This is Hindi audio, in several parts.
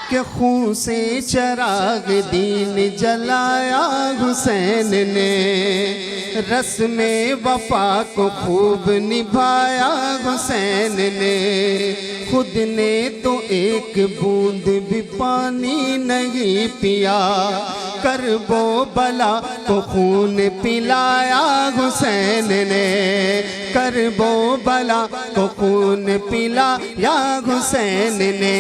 कि खून से चराग दीन जलाया हुसैन ने, रस्म वफा को खूब निभाया हुसैन ने। खुद ने तो एक बूंद भी पानी नहीं पिया, करबो बला को खून पिलाया हुसैन ने, करबो बला को खून पिलाया हुसैन ने।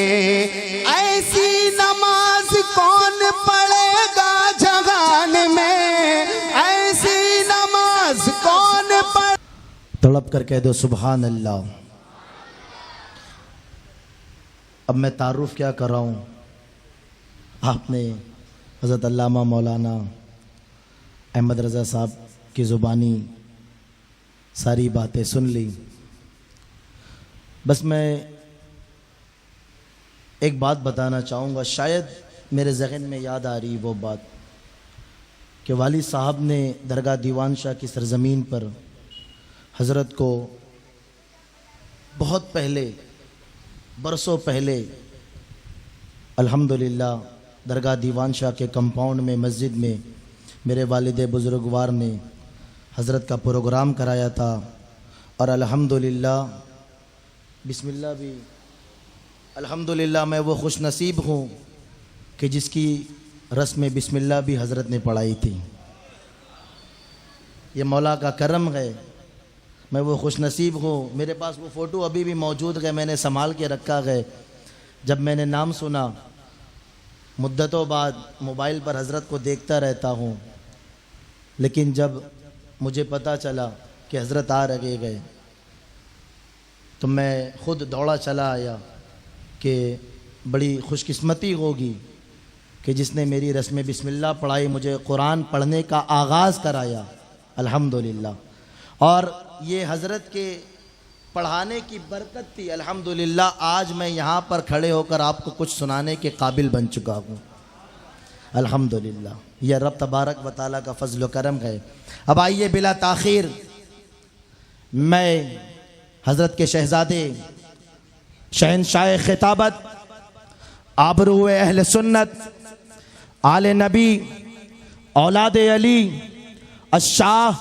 ऐसी नमाज कौन पढ़ेगा जहान में, ऐसी नमाज कौन पढ़। तड़प कर कह दो सुभान अल्लाह। अब मैं तारुफ क्या कर रहा हूँ, आपने हज़रत अल्लामा मौलाना अहमद रज़ा साहब की ज़ुबानी सारी बातें सुन ली। बस मैं एक बात बताना चाहूँगा, शायद मेरे ज़हन में याद आ रही वो बात कि वाली साहब ने दरगाह दीवान शाह की सरज़मीन पर हज़रत को बहुत पहले, बरसों पहले अल्हम्दुलिल्लाह दरगाह दीवान शाह के कंपाउंड में मस्जिद में मेरे वालिद बुज़ुर्गवार ने हज़रत का प्रोग्राम कराया था। और अल्हम्दुलिल्लाह बिस्मिल्लाह भी अल्हम्दुलिल्लाह मैं वो खुश नसीब हूँ कि जिसकी रस्म बिस्मिल्लाह भी हज़रत ने पढ़ाई थी। ये मौला का करम है, मैं वो खुश नसीब हूँ। मेरे पास वो फ़ोटो अभी भी मौजूद है, मैंने संभाल के रखा है। जब मैंने नाम सुना, मुद्दतों बाद मोबाइल पर हज़रत को देखता रहता हूँ, लेकिन जब मुझे पता चला कि हज़रत आ रहे गए तो मैं ख़ुद दौड़ा चला आया कि बड़ी खुशकिस्मती होगी कि जिसने मेरी रस्म बिस्मिल्लाह पढ़ाई, मुझे कुरान पढ़ने का आगाज़ कराया अल्हम्दुलिल्लाह। और ये हज़रत के पढ़ाने की बरकत थी अल्हम्दुलिल्लाह। आज मैं यहाँ पर खड़े होकर आपको कुछ सुनाने के काबिल बन चुका हूँ अल्हम्दुलिल्लाह। यह रब तबारक व तआला का फजल व करम है। अब आइए बिला ताख़ीर मैं हज़रत के शहज़ादे शहंशाह खिताबत आबरूए अहले सुन्नत आले नबी औलाद अली अशाह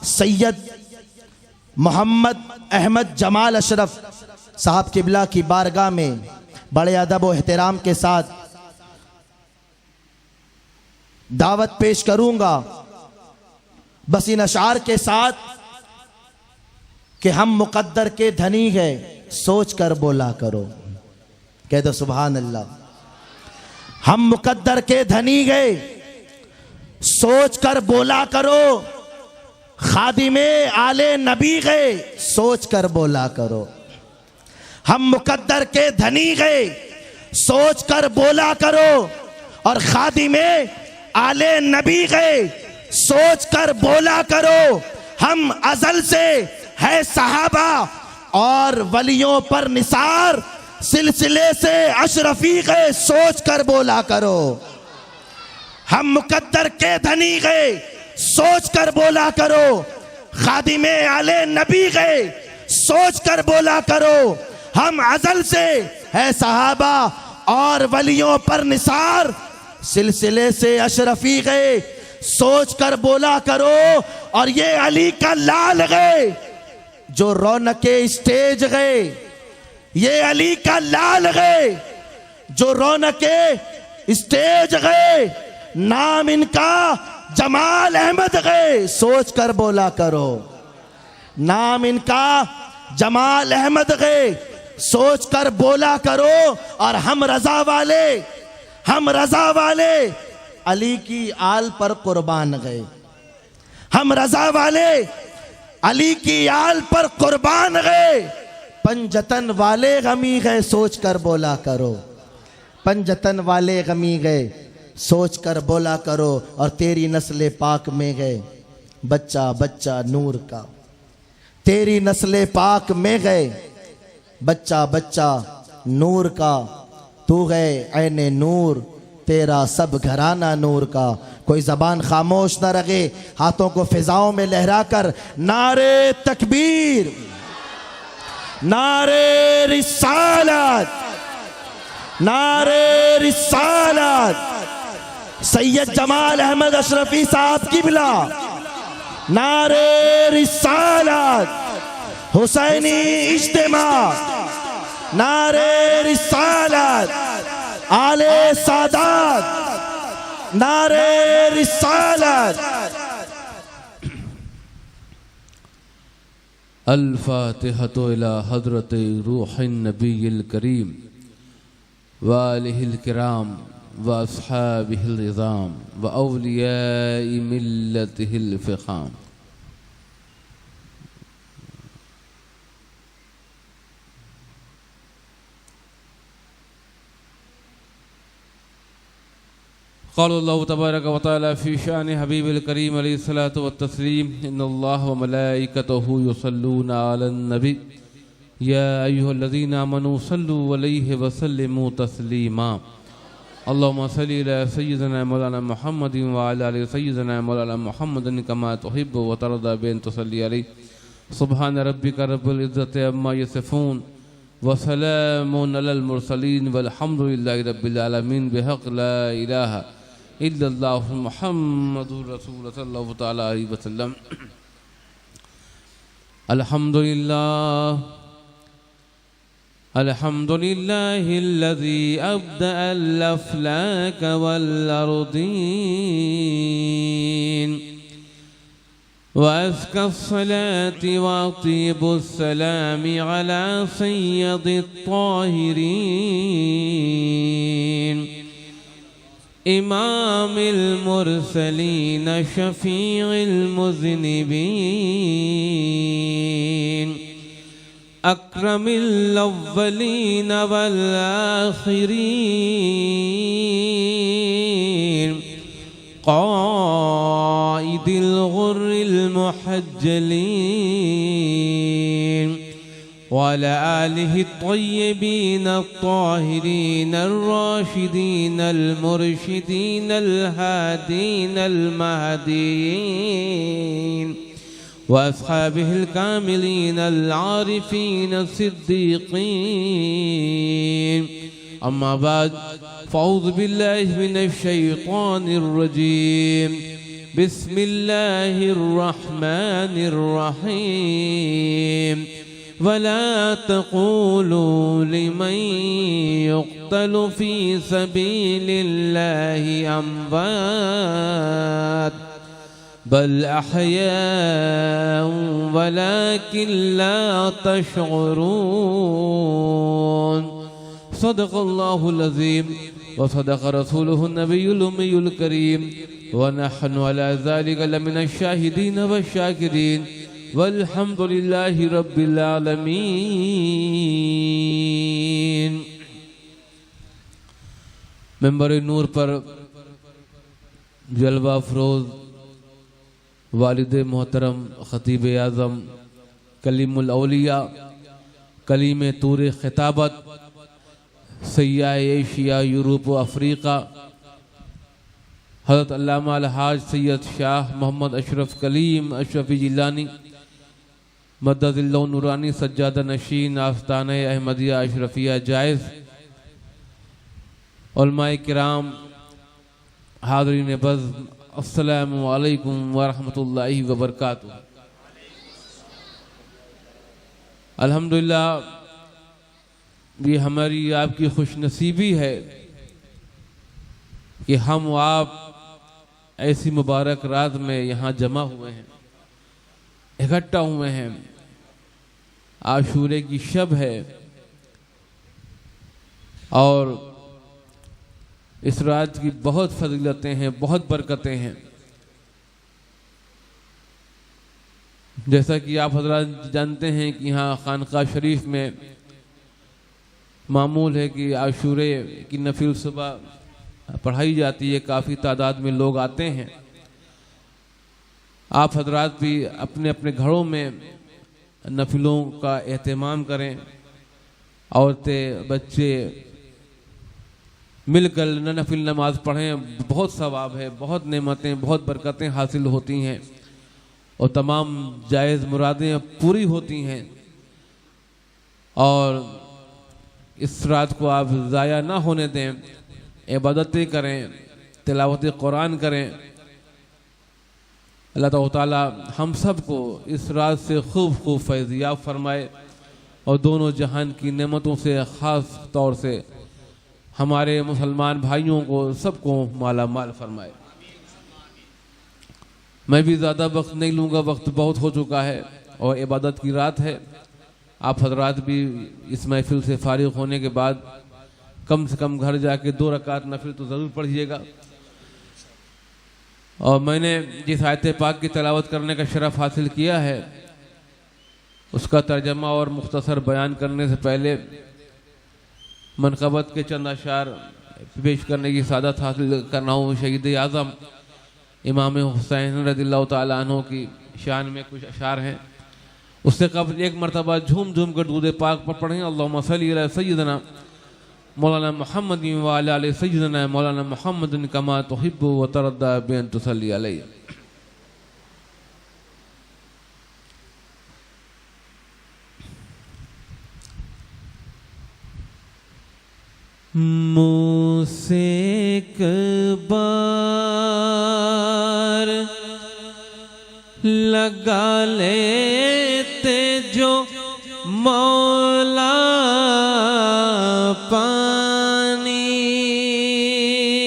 सैयद मोहम्मद अहमद जमाल अशरफ साहब किबला की बारगाह में बड़े अदब व एहतराम के साथ दावत पेश करूंगा, बस इन अशार के साथ कि हम मुकद्दर के धनी है, सोच कर बोला करो। कह दो सुभान अल्लाह। हम मुकद्दर के धनी है, सोच कर बोला करो। खादिमे आले नबी गए, सोच कर बोला करो। हम मुकद्दर के धनी गए, सोच कर बोला करो। और खादिमे आले नबी गए, सोच कर बोला करो। हम अज़ल से है सहाबा और वलियों पर निसार, सिलसिले से अशरफी गए, सोच कर बोला करो। हम मुकद्दर के धनी गए, सोच कर बोला करो। खादिमे आले नबी गए, सोच कर बोला करो। हम अज़ल से है सहाबा और वलियों पर निसार, सिलसिले से अशरफी गए, सोच कर बोला करो। और ये अली का लाल गए जो रौनके स्टेज गए, ये अली का लाल गए जो रौनके स्टेज गए। नाम इनका जमाल अहमद गए, सोच कर बोला करो। नाम इनका जमाल अहमद गए, सोच कर बोला करो। और हम रजा वाले, हम रजा वाले अली की आल पर कुर्बान गए। हम रजा वाले अली की आल पर कुर्बान गए। पंजतन वाले गमी गए, सोच कर बोला करो। पंजतन वाले गमी गए, सोच कर बोला करो। और तेरी नस्ल पाक में गए बच्चा बच्चा नूर का, तेरी नस्ल पाक में गए बच्चा बच्चा नूर का। तू गए ऐने नूर, तेरा सब घराना नूर का। कोई जबान खामोश न रखे, हाथों को फिजाओं में लहराकर नारे तकबीर, नारे रिसालत, नारे रिसालत सैयद जमाल अहमद अशरफी साहब किबला, नारे रिसालत हुसैनी इज्तिमा, नारे रिसालत आले सादात, नारे रिसालत। अल-फातिहतु इला हज़रत रूहिन नबील करीम व आलिहिल किराम व अस्हाबिहिल इज़ाम व औलियाइ मिल्लतिहिल फ़िख़ाम। क़ाल अल्लाहु तबारक व तआला फ़ी शान हबीबिल करीम अलैहिस्सलातु वत्तस्लीम इन्नल्लाह व मलाइकतहु युसल्लूना अलन नबी या अय्युहल्लज़ीना आमनू सल्लु अलैहि व सल्लिमू तस्लीमा। अल्लाहुम्मा सल्लि अला सय्यिदिना मौलाना मुहम्मदिन व अला आलि सय्यिदिना मौलाना मुहम्मदिन कमा तुहिब्बु व तरदा बिन तुसल्ली अलैहि। सुब्हान रब्बिका रब्बिल इज़्ज़ति अम्मा यसिफून व सलामुन अलल मुरसलीन वल्हम्दुलिल्लाहि रब्बिल आलमीन बिहक़्क़ि ला इलाहा इल्लल्लाहु मुहम्मदुर रसूलुल्लाह सल्लल्लाहु तआला अलैहि वसल्लम। अल्हम्दुलिल्लाहिल्लज़ी अब्दअल अफ़लाक वल अर्दीन व अस्का अस्सलाति व अतीबुस सलामि अला सय्यदित ताहिरीन इमामिल मुरसलीन शफीइल मुज़निबीन अक्रमिल अव्वलीन वल आखिरीन क़ाइदिल गुर्रिल मुहज्जलीन वअला आलिहि त्तय्यिबीन अत्ताहिरीन अर्राशिदीन अलमुरशिदीन अलहादीन अलमहदीयीन वअस्हाबिहिल कामिलीन अलआरिफीन अस्सिद्दीक़ीन। अम्मा बाद फ़अऊज़ु बिल्लाहि मिनश शैतानिर रजीम। बिस्मिल्लाहिर रहमानिर रहीम। वला तक़ूलू लिमन युक़्तलु फ़ी सबीलिल्लाहि अम्वात बल अहयाउ वलाकिन ला तशऊरून। सदक़ल्लाहुल अज़ीम व सदक़ रसूलुहुन नबियुल उम्मियुल करीम व नहनु अला ज़ालिका लमिनश शाहिदीन वश्शाकिरीन वल्हम्दुलिल्लाहि रब्बिल आलमीन। मेंबर नूर पर जलवा फरोज वालिद मोहतरम ख़तीब आज़म कलीमुल औलिया कलीम तूर खिताबत सय्याह एशिया यूरोप व अफ्रीका हज़रत अल्लामा अलहाज सैयद शाह मोहम्मद अशरफ कलीम अशरफी जिलानी मददिल्लाह नूरानी सज्जादा नशीन आस्ताना अहमदिया अशरफिया जायज़ उलमाए किराम हाज़रीन बज़ अस्सलामु अलैकुम व रहमतुल्लाहि व बरकातुहू। अल्हम्दुलिल्लाह ये हमारी आपकी खुशनसीबी है कि हम आप ऐसी मुबारक रात में यहाँ जमा हुए हैं, इकट्ठा हुए हैं। आशूरे की शब है और इस रात की बहुत फजीलतें हैं, बहुत बरकतें हैं। जैसा कि आप हज़रात जानते हैं कि यहाँ खानका शरीफ में मामूल है कि आशूरे की नफिल सुबह पढ़ाई जाती है, काफ़ी तादाद में लोग आते हैं। आप हज़रात भी अपने अपने घरों में नफिलों का एहतमाम करें। औरतें बच्चे मिलकर नफिल नमाज पढ़ें, बहुत सवाब है, बहुत नेमतें, बहुत बरकतें हासिल होती हैं और तमाम जायज़ मुरादें पूरी होती हैं। और इस रात को आप ज़ाया ना होने दें। इबादतें करें, तिलावत कुरान करें। अल्लाह ताला हम सब को इस रात से खूब खूब फैज़याब फरमाए और दोनों जहान की नेमतों से ख़ास तौर से हमारे मुसलमान भाइयों को सबको माला माल फरमाए। मैं भी ज़्यादा वक्त नहीं लूँगा, वक्त बहुत हो चुका है और इबादत की रात है। आप हजरात भी इस महफिल से फारिग होने के बाद कम से कम घर जाके 2 रकात नफिल तो ज़रूर पढ़िएगा। और मैंने जिस आयत पाक की तिलावत करने का शरफ हासिल किया है उसका तर्जमा और मुख्तसर बयान करने से पहले मनक़बत के चंद अशार पेश करने की सादत हासिल करना हूँ। शहीद आज़म इमाम हुसैन रज़ियल्लाहु ताला अन्हु की शान में कुछ अशार हैं। उससे कबल एक मरतबा झूम झूम कर दूध पाक पर पढ़ें। अल्लाहुम्मा सल्ली अला सय्यिदना मौलाना मोहम्मद व अला आलि सय्यिदना मौलाना मोहम्मद कमा तुहिब्बु व तरद्दा बिअन तुसल्ली अलैहि। मुझसे एक बार लगा लेते जो मौला पानी।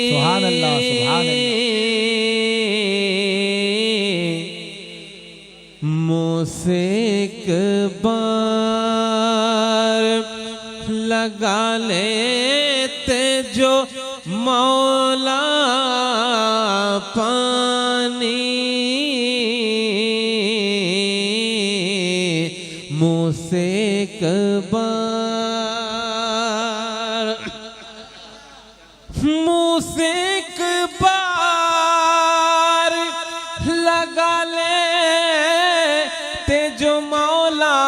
सुभान अल्लाह, सुभान अल्लाह। मुझसे एक बार लगा लेते जो मौला पानी, मुझसे एक बार, मुझसे एक बार लगा लेते जो मौला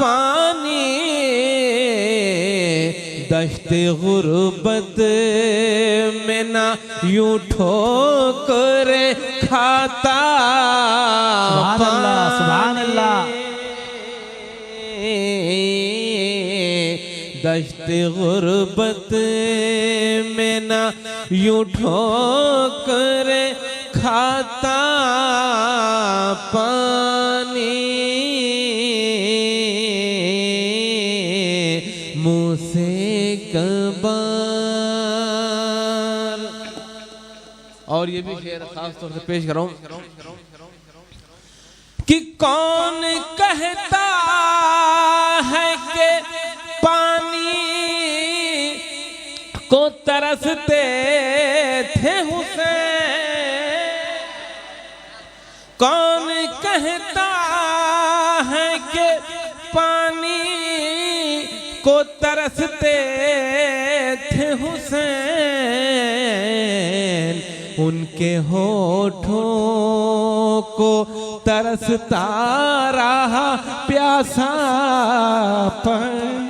पानी, दश्ते गुर्बत में ना यूं ठोकर खाता। सुभान अल्लाह, सुभान अल्लाह। दश्ते गुर्बत में ना यूं ठोकर खाता पानी, मुझसे एक बार। और ये भी शेर खास तौर से पेश कर रहा हूं कि कौन कहता है कि पानी को तरसते थे हुसैन, कौन कहता है कि पानी को तरसते थे हुसैन, उनके होठों को तरसता रहा प्यासा पानी,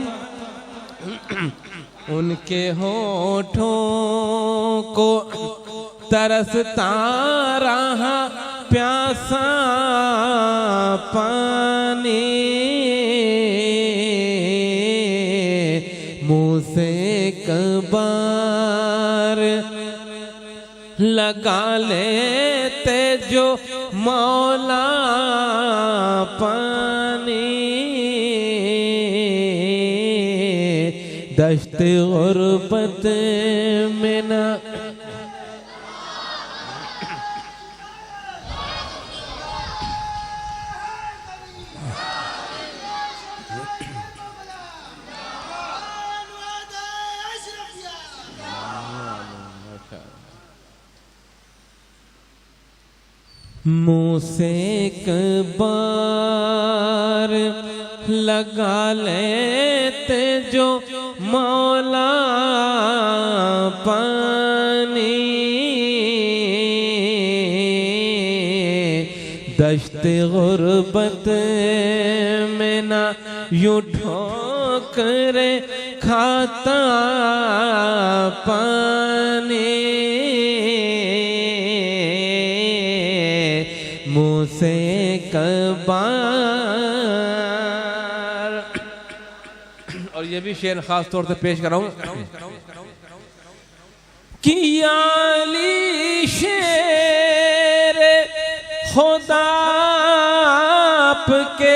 उनके होठों को तरसता रहा प्यासा पानी, मुझसे एक बार लगा लेते जो मौला पानी, दश्त गुर्बत में ना मुझसे एक बार लगा लेते जो मौला पानी, दश्त गुर्बत में ना यूं ठोकर खाता पानी, मुझसे एक बार। और ये भी शेर खास तौर से पेश कर रहा हूं कि याली शेर खुदा आपके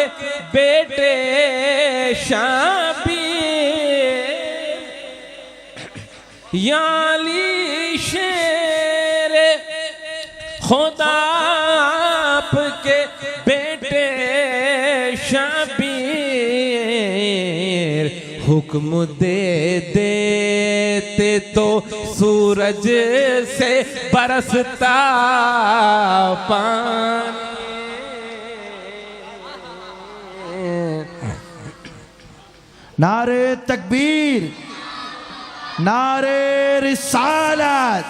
बेटे शाबीर, याली शेर खुदा आपके बेटे शाबीर, हुक्म दे देते तो सूरज से बरसता पानी। नारे तकबीर, नारे रिसालत,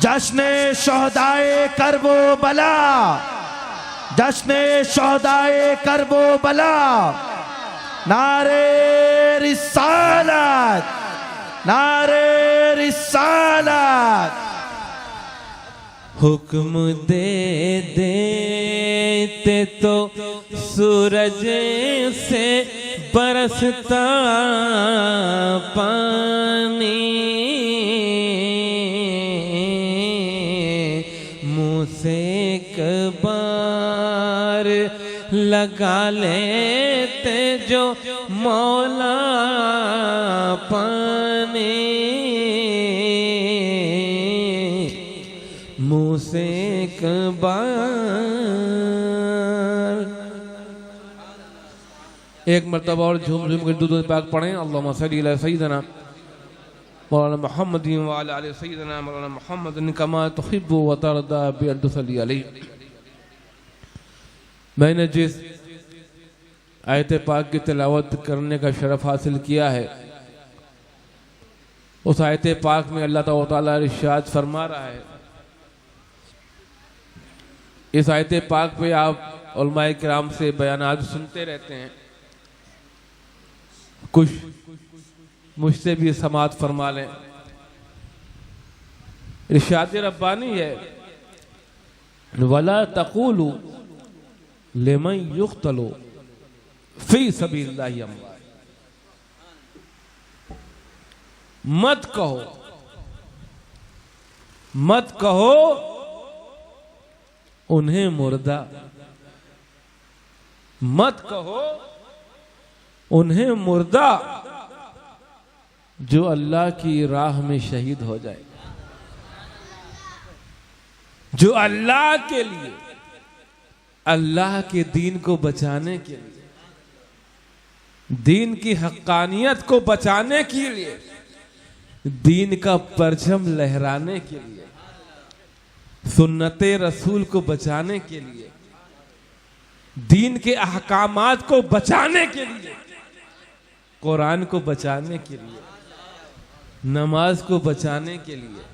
जश्न शोहदाए करबो बला, जश्न शोहदाए करबो बला, नारे रिसालत, नारे रिसालत। हुक्म दे देते तो सूरज से बरसता पानी, मुँह से एक बार लगा लेते जो मौला पानी, मुँह से एक बार। एक मरतबा और झूम झूम कर दुरूद पाक पढ़ें। अल्लाहुम्मा सल्ली अला सय्यिदना मौलाना मुहम्मद व अला आलि सय्यिदना मौलाना मुहम्मद कमा तुहिब्बु व तरदा बि अन तुसल्ली अलैहि। मैंने जिस आयत पाक की तिलावत करने का शरफ हासिल किया है, उस आयत पाक में अल्लाह ताला इरशाद फरमा रहा है। इस आयत पाक पे आप उलमाए किराम से बयानात सुनते रहते हैं, कुछ मुझसे भी समात फरमा लें। इरशाद रब्बानी है, वला तक़ूलू लिमन युक़्तलू फी सबीलिल्लाहि अमवात। मत कहो, मत कहो उन्हें मुर्दा, मत कहो उन्हें मुर्दा जो अल्लाह की राह में शहीद हो जाए, जो अल्लाह के लिए, अल्लाह के दीन को बचाने के लिए, दीन की हक्कानियत को बचाने के लिए, दीन का परचम लहराने के लिए, सुन्नते रसूल को बचाने के लिए, दीन के अहकामात को बचाने के लिए, कुरान को बचाने के लिए, नमाज को बचाने के लिए,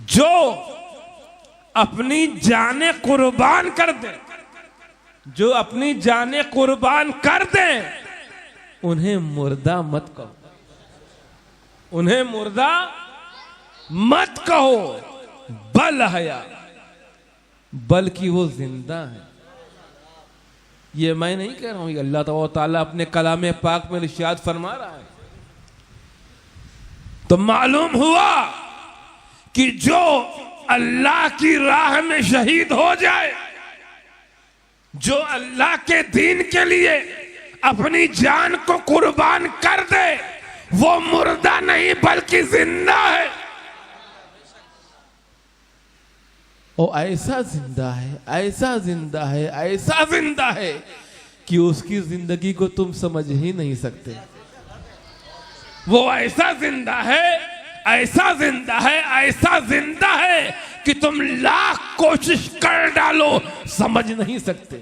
जो अपनी जाने कुर्बान कर दे, जो अपनी जाने कुर्बान कर दे, उन्हें मुर्दा मत कहो, उन्हें मुर्दा मत कहो, बल हया, बल्कि वो जिंदा है। ये मैं नहीं कह रहा हूं, ये अल्लाह ताला अपने कलाम पाक में इरशाद फरमा रहा है। तो मालूम हुआ कि जो अल्लाह की राह में शहीद हो जाए, जो अल्लाह के दीन के लिए अपनी जान को कुर्बान कर दे, वो मुर्दा नहीं बल्कि जिंदा है। वो ऐसा जिंदा है, ऐसा जिंदा है, ऐसा जिंदा है कि उसकी जिंदगी को तुम समझ ही नहीं सकते। वो ऐसा जिंदा है, ऐसा जिंदा है, ऐसा जिंदा है कि तुम लाख कोशिश कर डालो समझ नहीं सकते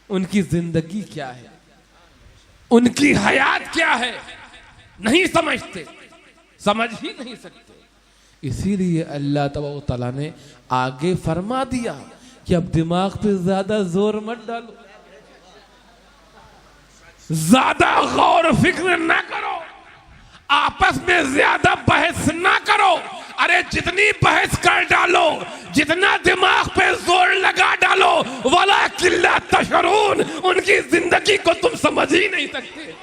उनकी जिंदगी क्या है, उनकी हयात क्या है, नहीं समझते, समझ ही नहीं सकते। इसीलिए अल्लाह ताला ने आगे फरमा दिया कि अब दिमाग पे ज्यादा जोर मत डालो, ज्यादा गौर फिक्र ना करो, आपस में ज्यादा बहस ना करो। अरे जितनी बहस कर डालो, जितना दिमाग पे जोर लगा डालो, वाला किल्ला तशरून, उनकी जिंदगी को तुम समझ ही नहीं सकते।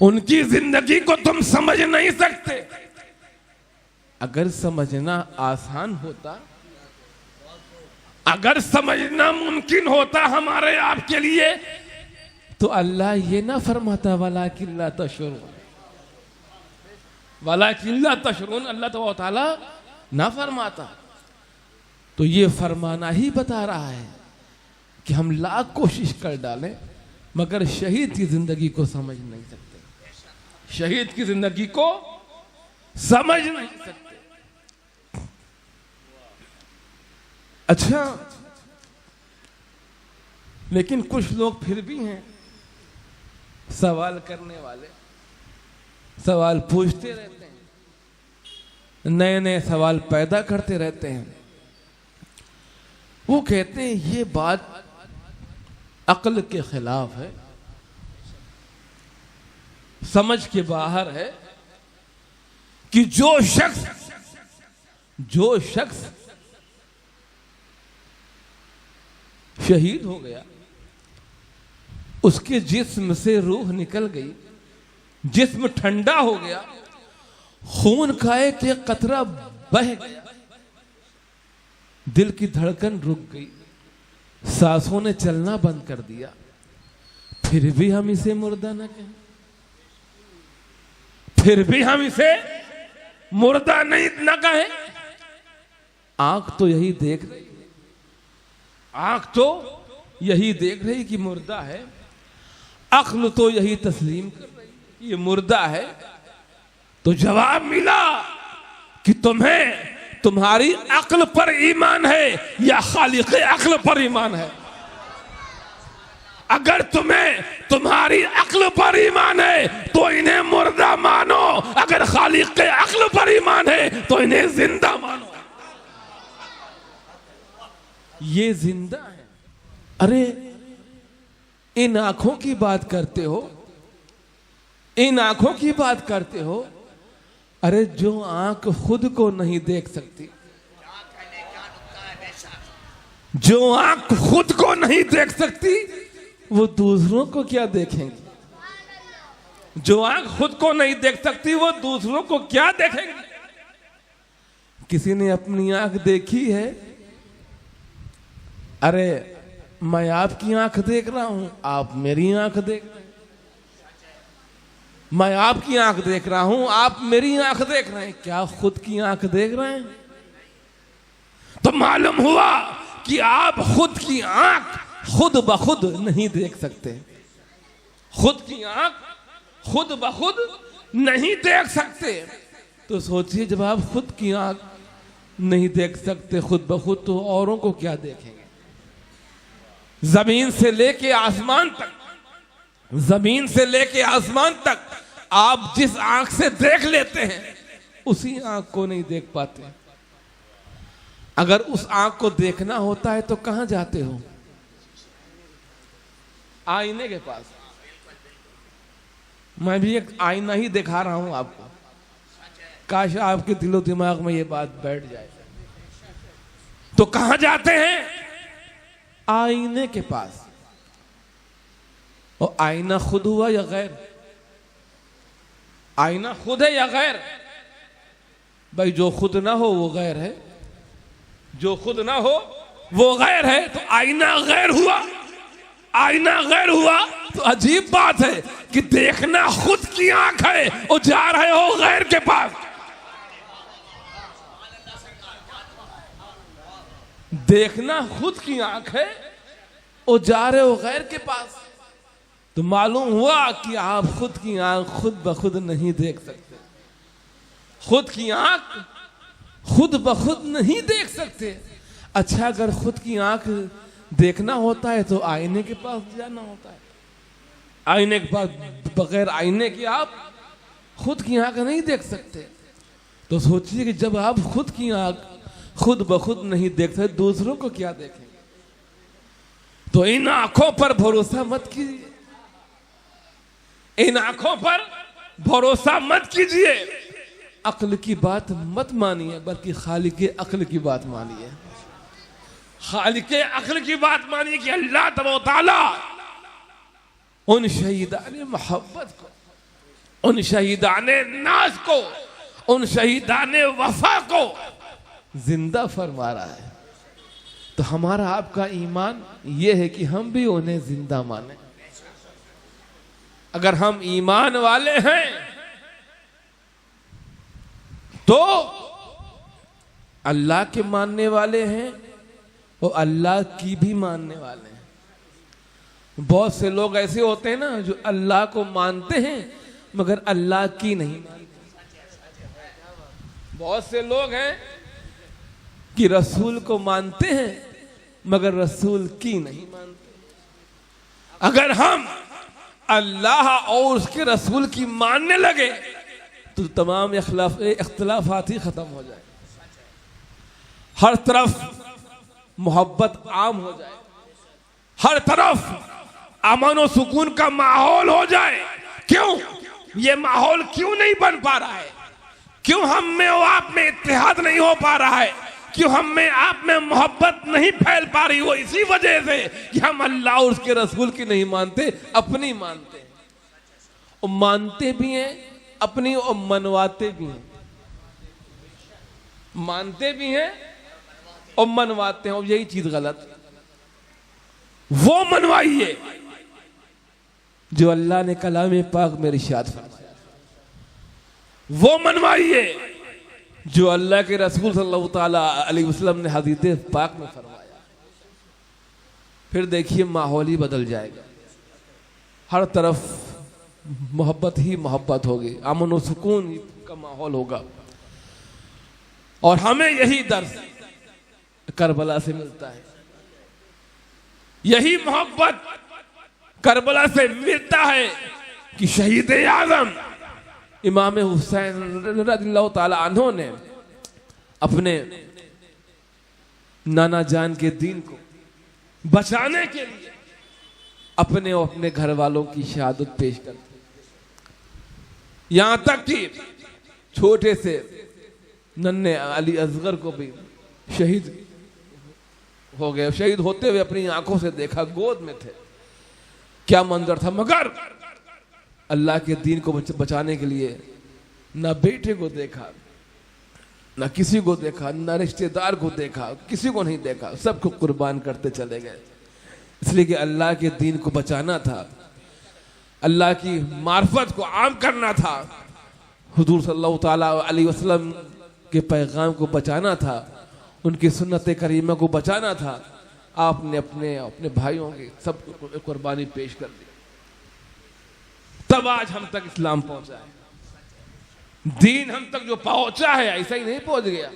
उनकी जिंदगी को तुम समझ नहीं सकते। अगर समझना आसान होता, अगर समझना मुमकिन होता हमारे आपके लिए, तो अल्लाह ये ना फरमाता वला किल्ला तशरुन, वला किल्ला तशरुन, अल्लाह ताला ना फरमाता। तो ये फरमाना ही बता रहा है कि हम लाख कोशिश कर डालें मगर शहीद की जिंदगी को समझ नहीं सकते, शहीद की जिंदगी को समझ नहीं सकते। अच्छा, लेकिन कुछ लोग फिर भी हैं सवाल करने वाले, सवाल पूछते रहते हैं, नए नए सवाल पैदा करते रहते हैं। वो कहते हैं ये बात अक्ल के खिलाफ है, समझ के बाहर है कि जो शख्स शहीद हो गया, उसके जिस्म से रूह निकल गई, जिस्म ठंडा हो गया, खून का एक कतरा बह गया, दिल की धड़कन रुक गई, सांसों ने चलना बंद कर दिया, फिर भी हम इसे मुर्दा न कहें, फिर भी हम इसे मुर्दा नहीं न कहें। आंख तो यही देख रही, आंख तो यही देख रही कि मुर्दा है, अक्ल तो यही तस्लीम कर रही कि ये मुर्दा है। तो जवाब मिला कि तुम्हें तुम्हारी अक्ल पर ईमान है या खालिक अक्ल पर ईमान है। अगर तुम्हें तुम्हारी अक्ल पर ईमान है तो इन्हें मुर्दा मानो, अगर खालिक अक्ल पर ईमान है तो इन्हें जिंदा मानो। ये जिंदा है। अरे इन आंखों की बात करते हो, इन आंखों की बात करते हो, अरे जो आंख खुद को नहीं देख सकती, जो आंख खुद को नहीं देख सकती वो दूसरों को क्या देखेंगी? जो आंख खुद को नहीं देख सकती वो दूसरों को क्या देखेंगी? किसी ने अपनी आंख देखी है? अरे मैं आपकी आंख देख रहा हूं, आप मेरी आंख देख रहे हैं, मैं आपकी आंख देख रहा हूं, आप मेरी आंख देख रहे हैं, क्या खुद की आंख देख रहे हैं? तो मालूम हुआ कि आप खुद की आंख खुद ब खुद नहीं देख सकते, खुद की आंख खुद ब खुद नहीं देख सकते। तो सोचिए जब आप खुद की आंख नहीं देख सकते खुद ब खुद, तो औरों को क्या देखेंगे? जमीन से लेके आसमान तक, जमीन से लेके आसमान तक आप जिस आंख से देख लेते हैं उसी आंख को नहीं देख पाते। अगर उस आंख को देखना होता है तो कहां जाते हो? आईने के पास। मैं भी एक आईना ही दिखा रहा हूं आपको, काश आपके दिलो दिमाग में ये बात बैठ जाए। तो कहां जाते हैं? आईने के पास। और आईना खुद हुआ या गैर? आईना खुद है या गैर? भाई जो खुद ना हो वो गैर है, जो खुद ना हो वो गैर है। तो आईना गैर हुआ, आईना गैर हुआ तो अजीब बात है कि देखना खुद की आंख है और जा रहे हो गैर के पास। देखना खुद की आंख है और जा रहे हो गैर के पास। तो मालूम हुआ कि आप खुद की आंख खुद ब खुद नहीं देख सकते, खुद की आंख खुद ब खुद नहीं देख सकते। अच्छा, अगर खुद की आंख देखना होता है तो आईने के पास जाना होता है। आईने के पास, बगैर आईने के आप खुद की आंख नहीं देख सकते। तो सोचिए कि जब आप खुद की आंख खुद ब खुद नहीं देख सकते, दूसरों को क्या देखेंगे? तो इन आंखों पर भरोसा मत कीजिए, इन आंखों पर भरोसा मत कीजिए। अक्ल की बात मत मानिए, बल्कि खालिक अक्ल की बात मानिए। खालिक अक्ल की बात मानिए कि अल्लाह तआला उन शहीदान मोहब्बत को, उन शहीदाने नाज को, उन शहीदाने वफा को जिंदा फरमा रहा है। तो हमारा आपका ईमान यह है कि हम भी उन्हें जिंदा माने। अगर हम ईमान वाले हैं तो अल्लाह के मानने वाले हैं और अल्लाह की भी मानने वाले हैं। बहुत से लोग ऐसे होते हैं ना जो अल्लाह को मानते हैं मगर अल्लाह की नहीं मानते। बहुत से लोग हैं कि रसूल को मानते हैं मगर रसूल की नहीं मानते। अगर हम अल्लाह और उसके रसूल की मानने लगे तो तमाम इख्तिलाफात ही खत्म हो जाए, हर तरफ मोहब्बत आम हो जाए, हर तरफ अमन और सुकून का माहौल हो जाए। क्यों ये माहौल क्यों नहीं बन पा रहा है? क्यों हम में और आप में इत्तेहाद नहीं हो पा रहा है? क्यों हम में आप में मोहब्बत नहीं फैल पा रही? वो इसी वजह से कि हम अल्लाह और उसके रसूल की नहीं मानते, अपनी मानते हैं। और मानते भी हैं अपनी और मनवाते भी हैं। मानते भी हैं और मनवाते हैं, और यही चीज गलत। वो मनवाइए जो अल्लाह ने कलाम पाक में इरशाद फरमाया, वो मनवाइए जो अल्लाह के रसूल सल्लल्लाहु ताला अलैहि वसल्लम ने हदीस पाक में फरमाया। फिर देखिए माहौल ही बदल जाएगा, हर तरफ मोहब्बत ही मोहब्बत होगी, अमन और सुकून का माहौल होगा। और हमें यही दर्स करबला से मिलता है, यही मोहब्बत करबला से मिलता है कि शहीद आज़म इमाम हुसैन रज़ियल्लाहु ताला अन्हु ने अपने नाना जान के दीन को बचाने के लिए अपने और अपने घर वालों की शहादत पेश कर दी। यहां तक कि छोटे से नन्हे अली असगर को भी शहीद हो गए। शहीद होते हुए अपनी आंखों से देखा, गोद में थे, क्या मंजर था। मगर अल्लाह के दीन को बचाने के लिए ना बेटे को देखा, ना किसी को देखा, ना रिश्तेदार को देखा, किसी को नहीं देखा, सबको कुर्बान करते चले गए। इसलिए कि अल्लाह के दीन को बचाना था, अल्लाह की मार्फत को आम करना था, हुजूर सल्लल्लाहु ताला अलैहि वसल्लम के पैगाम को बचाना था, उनकी सुन्नत करीमा को बचाना था। आपने अपने अपने भाइयों की सब कुर्बानी पेश कर दी, तब आज हम तक इस्लाम पहुंचा है। दीन हम तक जो पहुंचा है ऐसा ही नहीं पहुंच गया,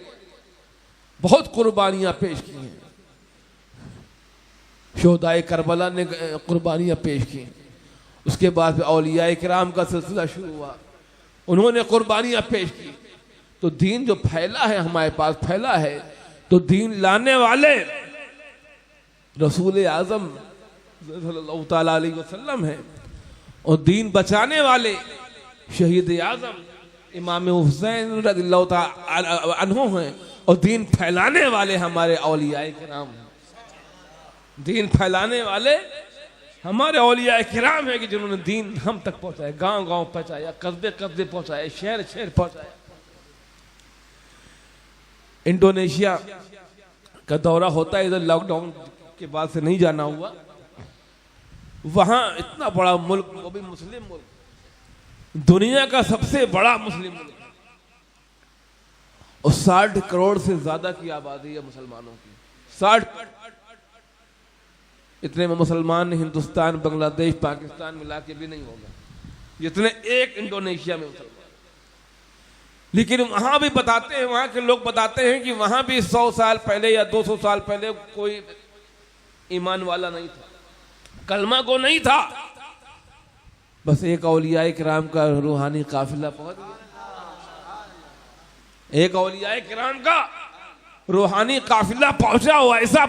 बहुत कुर्बानियां पेश की हैं। शोहदाए करबला ने कुर्बानियां पेश की, उसके बाद औलिया किराम का सिलसिला शुरू हुआ, उन्होंने कुर्बानियां पेश की। तो दीन जो फैला है, हमारे पास फैला है, तो दीन लाने वाले रसूल आज़म सल्लल्लाहु ताला अलैहि वसल्लम है, और दीन बचाने वाले शहीद आज़म इमाम हुसैन रज़ियल्लाहु ताला अन्हु हैं, और दीन फैलाने वाले हमारे औलिया किराम हैं। दीन फैलाने वाले हमारे औलिया किराम हैं कि जिन्होंने दीन हम तक पहुंचाया, गांव गांव पहुंचाया, कस्बे कस्बे पहुंचाया, शहर शहर पहुंचाया। इंडोनेशिया का दौरा होता है, इधर लॉकडाउन के बाद से नहीं जाना हुआ। वहां इतना बड़ा मुल्क, वो भी मुस्लिम मुल्क, दुनिया का सबसे बड़ा मुस्लिम मुल्क, और 60 करोड़ से ज्यादा की आबादी है मुसलमानों की। 60 इतने मुसलमान हिंदुस्तान, बांग्लादेश, पाकिस्तान मिला के भी नहीं होगा जितने एक इंडोनेशिया में मुसलमान। लेकिन वहां भी बताते हैं, वहां के लोग बताते हैं कि वहां भी 100 साल पहले या 200 साल पहले कोई ईमान वाला नहीं था, कलमा को नहीं था। बस एक औलिया किराम का रूहानी काफिला पहुंच गया, एक औलिया किराम का रूहानी काफिला पहुंचा, वो ऐसा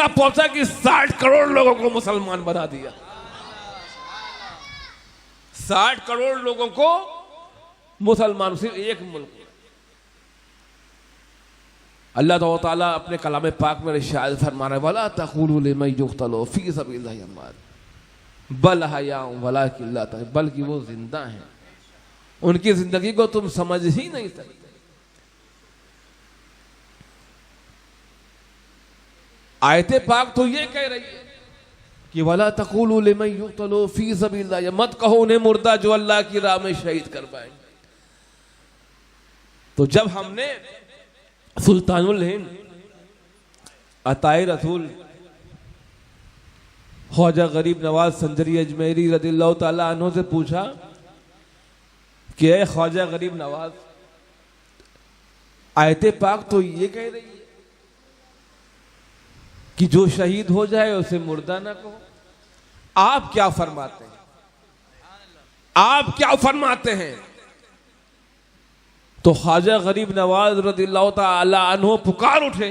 पहुंचा कि 60 करोड़ लोगों को मुसलमान बना दिया। 60 करोड़ लोगों को मुसलमान, सिर्फ एक मुल्क। अल्लाह ताला अपने कलाम पाक में इरशाद फरमा रहा है, वला तक़ूलू लिमन युक़्तलू फ़ी सबिलिल्लाहि अम्वात बल अहयाउन वलाकिन ला तशऊरून, बल्कि वो जिंदा हैं उनकी जिंदगी को तुम समझ ही नहीं सकते। आयते पाक तो ये कह रही है कि वला तक़ूलू लिमन युक़्तलू फी सबीलिल्लाह, ये मत कहो उन्हें मुर्दा जो अल्लाह की राह में शहीद करवाएंगे। तो जब हमने सुल्तानुल हिंद अताए रसूल ख्वाजा गरीब नवाज संजरी अजमेरी रदिल्लाहु ताला अन्हु से पूछा कि ऐ ख्वाजा गरीब नवाज, आयते पाक तो ये कह रही है कि जो शहीद हो जाए उसे मुर्दा ना कहो, आप क्या फरमाते हैं? आप क्या फरमाते हैं? तो ख्वाजा गरीब नवाज रदिल्लाहु ताला अन्हु पुकार उठे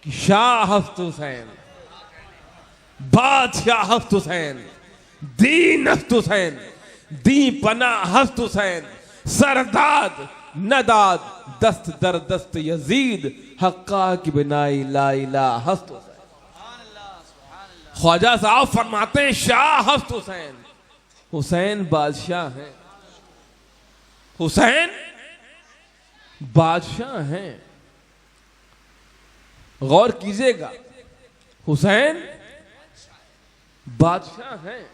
कि शाह हफ्त हुसैन, बादशाह हफ्त हुसैन, दीन हफ्त हुसैन, दी पना हफ्त हुसैन, सरदाद नदाद दस्त दर दस्त यजीद हक्का की बिनाई ला इलाहा हफ्त हुसैन। ख्वाजा साहब फरमाते हैं शाह हफ्त हुसैन, हुसैन बादशाह हैं, हुसैन बादशाह हैं। गौर कीजिएगा, हुसैन बादशाह हैं।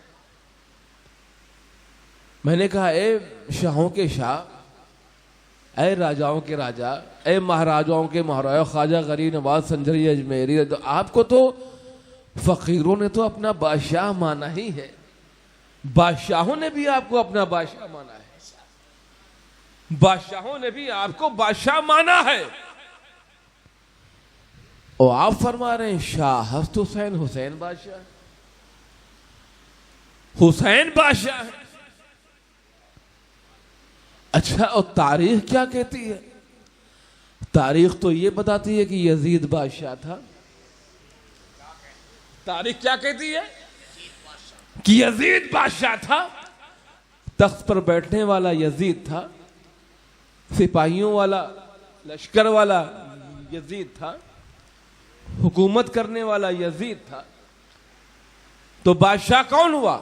मैंने कहा ए शाहों के शाह, ए राजाओं के राजा, ए महाराजाओं के महाराजा ख्वाजा गरीब नवाज संजरी अजमेरी, तो आपको तो फकीरों ने तो अपना बादशाह माना ही है, बादशाहों ने भी आपको अपना बादशाह माना है, बादशाहों ने भी आपको बादशाह माना है, और आप फरमा रहे हैं शाह हफ्त हुसैन, हुसैन बादशाह, हुसैन बादशाह है। अच्छा, और तारीख क्या कहती है? तारीख तो ये बताती है कि यजीद बादशाह था। तारीख क्या कहती है? कि यजीद बादशाह था, तख्त पर बैठने वाला यजीद था, सिपाहियों वाला लश्कर वाला यजीद था, हुकूमत करने वाला यजीद था। तो बादशाह कौन हुआ?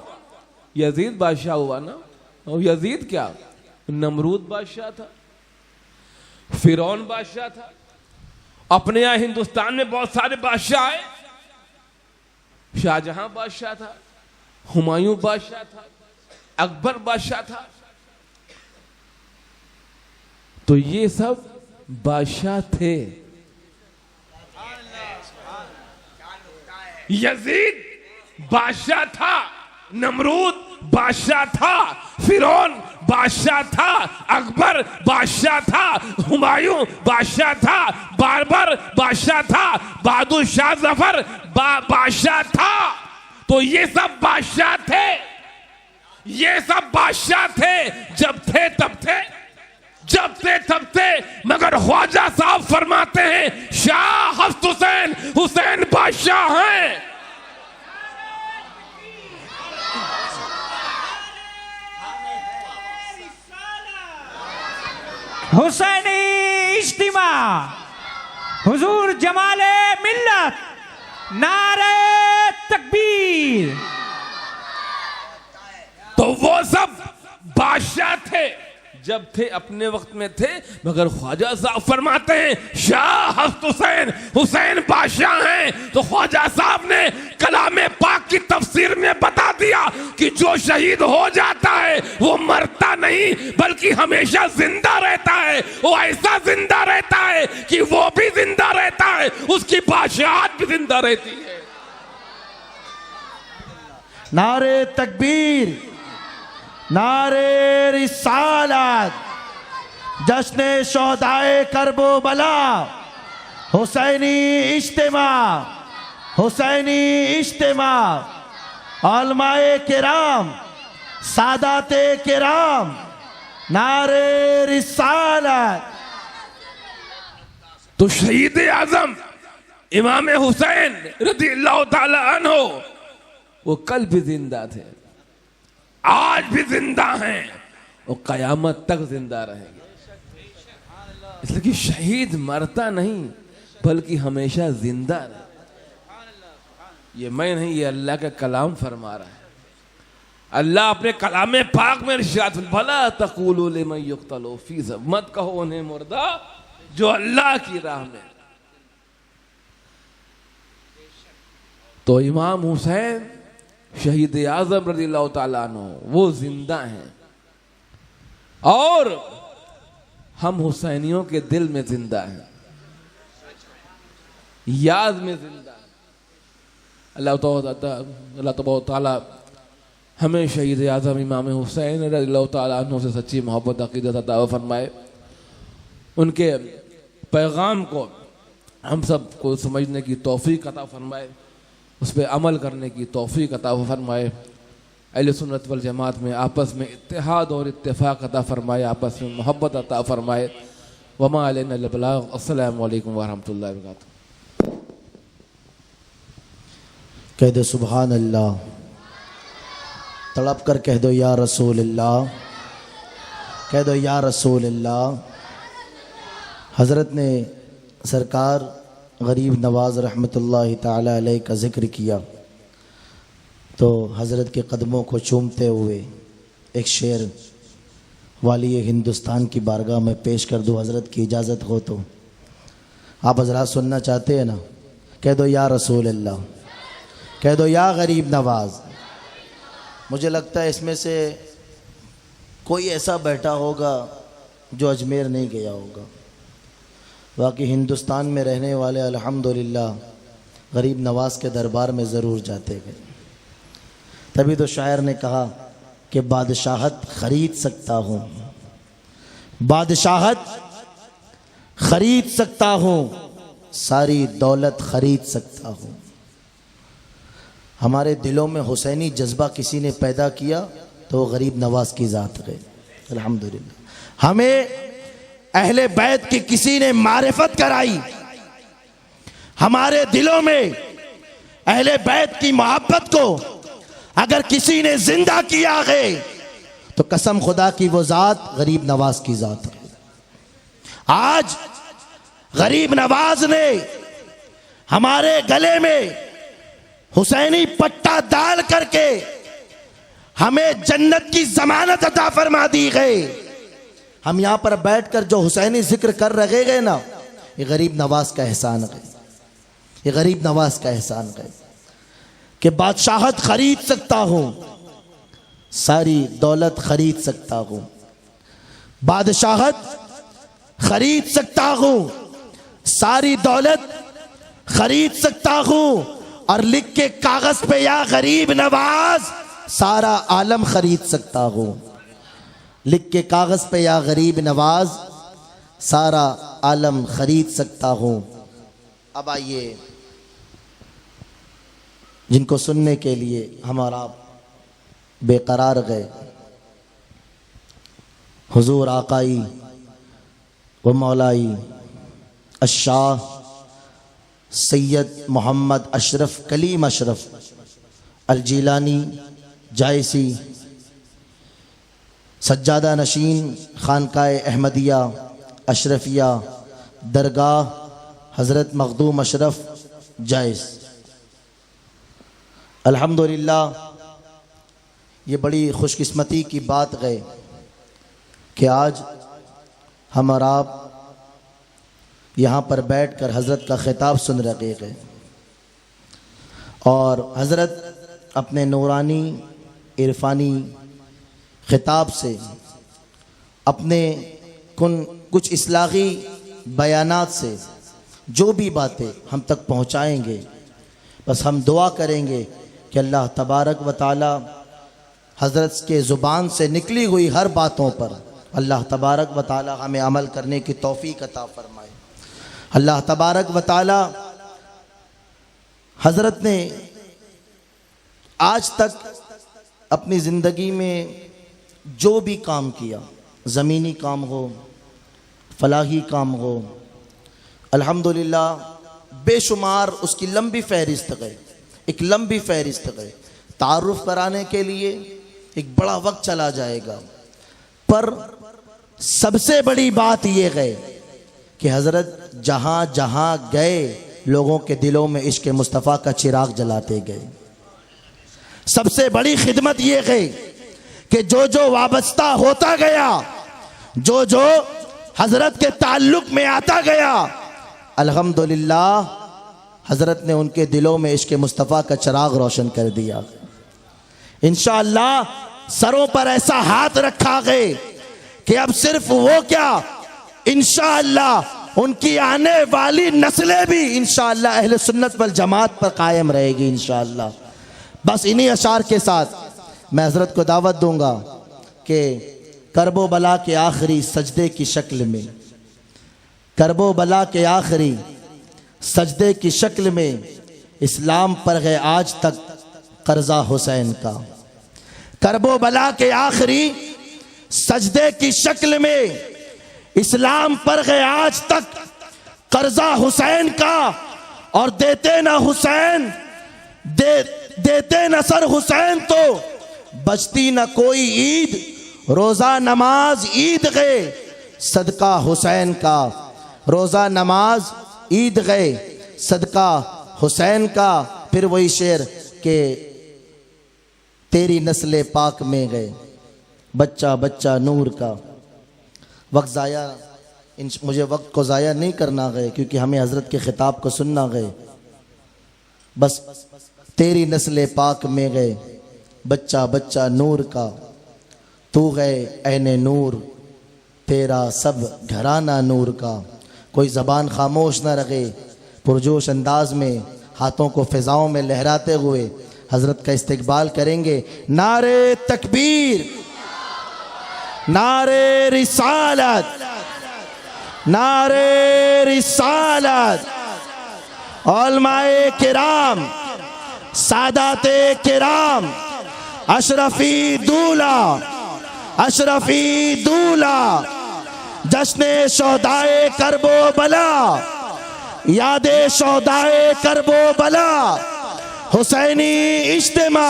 यजीद बादशाह हुआ ना। और यजीद क्या? नमरूद बादशाह था, फिरौन बादशाह था। अपने यहां हिंदुस्तान में बहुत सारे बादशाह आए, शाहजहां बादशाह था, हुमायूं बादशाह था, अकबर बादशाह था। तो ये सब बादशाह थे। यजीद बादशाह था, नमरूद बादशाह था, फिरौन बादशाह था, अकबर बादशाह था, हुमायूं बादशाह था, बाबर बादशाह था, बहादुर शाह जफर बादशाह था। तो ये सब बादशाह थे, ये सब बादशाह थे। जब थे तब थे, जब थे तब थे। मगर ख्वाजा साहब फरमाते हैं शाह हफ्त हुसैन, हुसैन बादशाह हैं। हुसैनी इज्तिमा, हुजूर जमाले मिल्लत, नारे तकबीर। तो वो सब बादशाह थे, जब थे अपने वक्त में थे। मगर ख्वाजा साहब फरमाते हैं शाह हफ्त हुसैन, हुसैन बादशाह हैं। तो ख्वाजा साहब ने कलामे पाक की तफसीर में बता दिया कि जो शहीद हो जाता है वो मरता नहीं बल्कि हमेशा जिंदा रहता है। वो ऐसा जिंदा रहता है कि वो भी जिंदा रहता है, उसकी बादशाहत भी जिंदा रहती है। नारे तकबीर, नारे रिसालत, जश्न शोहदाए करबो बला, हुसैनी इज्तिमा, हुसैनी इज्तिमा, उलमाए किराम, सादाते किराम, नारे रिसालत। तो शहीद आजम इमाम हुसैन रज़ियल्लाहु ताला अन्हु वो कल भी जिंदा थे, आज भी जिंदा हैं और कयामत तक जिंदा रहेंगे। इसलिए कि शहीद मरता नहीं बल्कि हमेशा जिंदा रहता। ये मैं नहीं, ये अल्लाह का कलाम फरमा रहा है। अल्लाह अपने कलाम पाक में इरशाद भला तक़ूलू लिमन युक़्तलू फी सब, मत कहो उन्हें मुर्दा जो अल्लाह की राह में। तो इमाम हुसैन शहीद आज़म रज़ियल्लाहु ताला अन्हु वो जिंदा हैं और हम हुसैनियों के दिल में जिंदा हैं, याद में जिंदा है। अल्लाह ताला हमें शहीद आज़म इमाम हुसैन रज़ियल्लाहु ताला अन्हु से सच्ची मोहब्बत अक़ीदत अता फरमाए, उनके पैगाम को हम सब को समझने की तौफीक अता फरमाए, उस पर अमल करने की तौफीक अता फरमाए। अहले सुन्नत वल जमात में आपस में इत्तेहाद और इत्तेफाक अता फरमाए, आपस में मोहब्बत अता फरमाए। वमा अलैना इल्लल बलाग। अस्सलामु अलैकुम व रहमतुल्लाहि व बरकातुहू। कह दो सुभान अल्लाह, तड़प कर कह दो या रसूल अल्लाह, कह दो या रसूल अल्लाह। हज़रत ने सरकार गरीब नवाज रहमतुल्लाहि ताला अलैह का ज़िक्र किया तो हज़रत के कदमों को चूमते हुए एक शेर वाली हिंदुस्तान की बारगाह में पेश कर दूँ, हज़रत की इजाज़त हो तो। आप हज़रात सुनना चाहते हैं ना? कह दो या रसूल अल्लाह, कह दो या गरीब नवाज। मुझे लगता है इसमें से कोई ऐसा बैठा होगा जो अजमेर नहीं गया होगा। बाकी हिंदुस्तान में रहने वाले अल्हम्दुलिल्लाह गरीब नवाज के दरबार में ज़रूर जाते गए। तभी तो शायर ने कहा कि बादशाहत ख़रीद सकता हूँ, बादशाहत ख़रीद सकता हूँ, सारी दौलत ख़रीद सकता हूँ। हमारे दिलों में हुसैनी जज्बा किसी ने पैदा किया तो वो गरीब नवाज की ज़ात गए अल्हम्दुलिल्लाह। हमें अहले बैत की किसी ने मारिफत कराई, हमारे दिलों में अहले बैत की मोहब्बत को अगर किसी ने जिंदा किया है तो कसम खुदा की वो ज़ात गरीब नवाज की ज़ात है। आज गरीब नवाज ने हमारे गले में हुसैनी पट्टा डाल करके हमें जन्नत की जमानत अता फरमा दी गई। हम यहाँ पर बैठकर जो हुसैनी जिक्र कर रहे गए ना, ये गरीब नवाज का एहसान है, ये गरीब नवाज का एहसान है कि बादशाहत खरीद सकता हूँ, सारी दौलत खरीद सकता हूँ, बादशाहत खरीद सकता हूँ, सारी दौलत खरीद सकता हूँ, और लिख के कागज पे या गरीब नवाज सारा आलम खरीद सकता हूँ। लिख के कागज पे या गरीब नवाज सारा आलम खरीद सकता हूँ। अब आइए जिनको सुनने के लिए हमारा बेकरार गए, हुजूर आकाई व मौलाई अशाह सैयद मोहम्मद अशरफ कलीम अशरफ अल-जीलानी जायसी सज्जादा नशीन खानकाए अहमदिया अशरफिया दरगाह हज़रत मखदूम अशरफ जायस। अल्हम्दुलिल्लाह ये बड़ी खुशकिस्मती की बात है कि आज हम और आप यहाँ पर बैठकर हज़रत का खिताब सुन रहे हैं और हज़रत अपने नूरानी इरफानी खिताब से अपने कुछ इस्लाही बयानात से जो भी बातें हम तक पहुँचाएंगे, बस हम दुआ करेंगे कि अल्लाह तबारक व ताला हज़रत के ज़ुबान से निकली हुई हर बातों पर अल्लाह तबारक व ताला हमें अमल करने की तौफीक अता फरमाए। अल्लाह तबारक व ताला हज़रत ने आज तक अपनी ज़िंदगी में जो भी काम किया, ज़मीनी काम हो, फलाही काम हो, अल्हम्दुलिल्लाह बेशुमार उसकी लंबी फहरिस्त है, एक लंबी फहरिस्त है। तारुफ कराने के लिए एक बड़ा वक्त चला जाएगा, पर सबसे बड़ी बात यह है कि हज़रत जहाँ जहाँ गए लोगों के दिलों में इश्क़ मुस्तफ़ा का चिराग जलाते गए। सबसे बड़ी खिदमत ये है कि जो जो वाबस्ता होता गया, जो जो हजरत के ताल्लुक में आता गया, अल्हम्दुलिल्लाह हजरत ने उनके दिलों में इश्क मुस्तफ़ा का चिराग रोशन कर दिया। इंशाअल्लाह सरों पर ऐसा हाथ रखा गए कि अब सिर्फ वो क्या, इंशाअल्लाह उनकी आने वाली नस्लें भी इंशाअल्लाह अहले सुन्नत वल जमात पर कायम रहेगी इंशाअल्लाह। बस इन्हीं अशार के साथ मैं हजरत को दावत दूंगा कि करबो बला के आखिरी सजदे की शक्ल में, करबो बला के आखिरी सजदे की शक्ल में इस्लाम पर है आज तक कर्जा हुसैन का। करबो बला के आखिरी सजदे की शक्ल में इस्लाम पर है आज तक कर्जा हुसैन का। और देते ना हुसैन, देते न सर हुसैन तो बचती न कोई ईद, रोजा नमाज ईद गए सदका हुसैन का, रोजा नमाज ईद गए सदका हुसैन का। फिर वही शेर के तेरी नस्ले पाक में गए बच्चा बच्चा नूर का। वक्त ज़ाया, मुझे वक्त को ज़ाया नहीं करना गए क्योंकि हमें हज़रत के ख़िताब को सुनना गए। बस तेरी नस्ले पाक में गए बच्चा बच्चा नूर का, तू गए ऐने नूर तेरा सब घराना नूर का। कोई ज़बान खामोश न रहे, पुरजोश अंदाज में हाथों को फ़िज़ाओं में लहराते हुए हज़रत का इस्तकबाल करेंगे। नारे तकबीर, नारे रिसालत, नारे रिसालत। उलमाए किराम, सादाते किराम, अशरफी दूला, अशरफी दूला, जश्ने शोदाए करबो बला, यादे शोदाए करबो बला, हुसैनी इज्तिमा।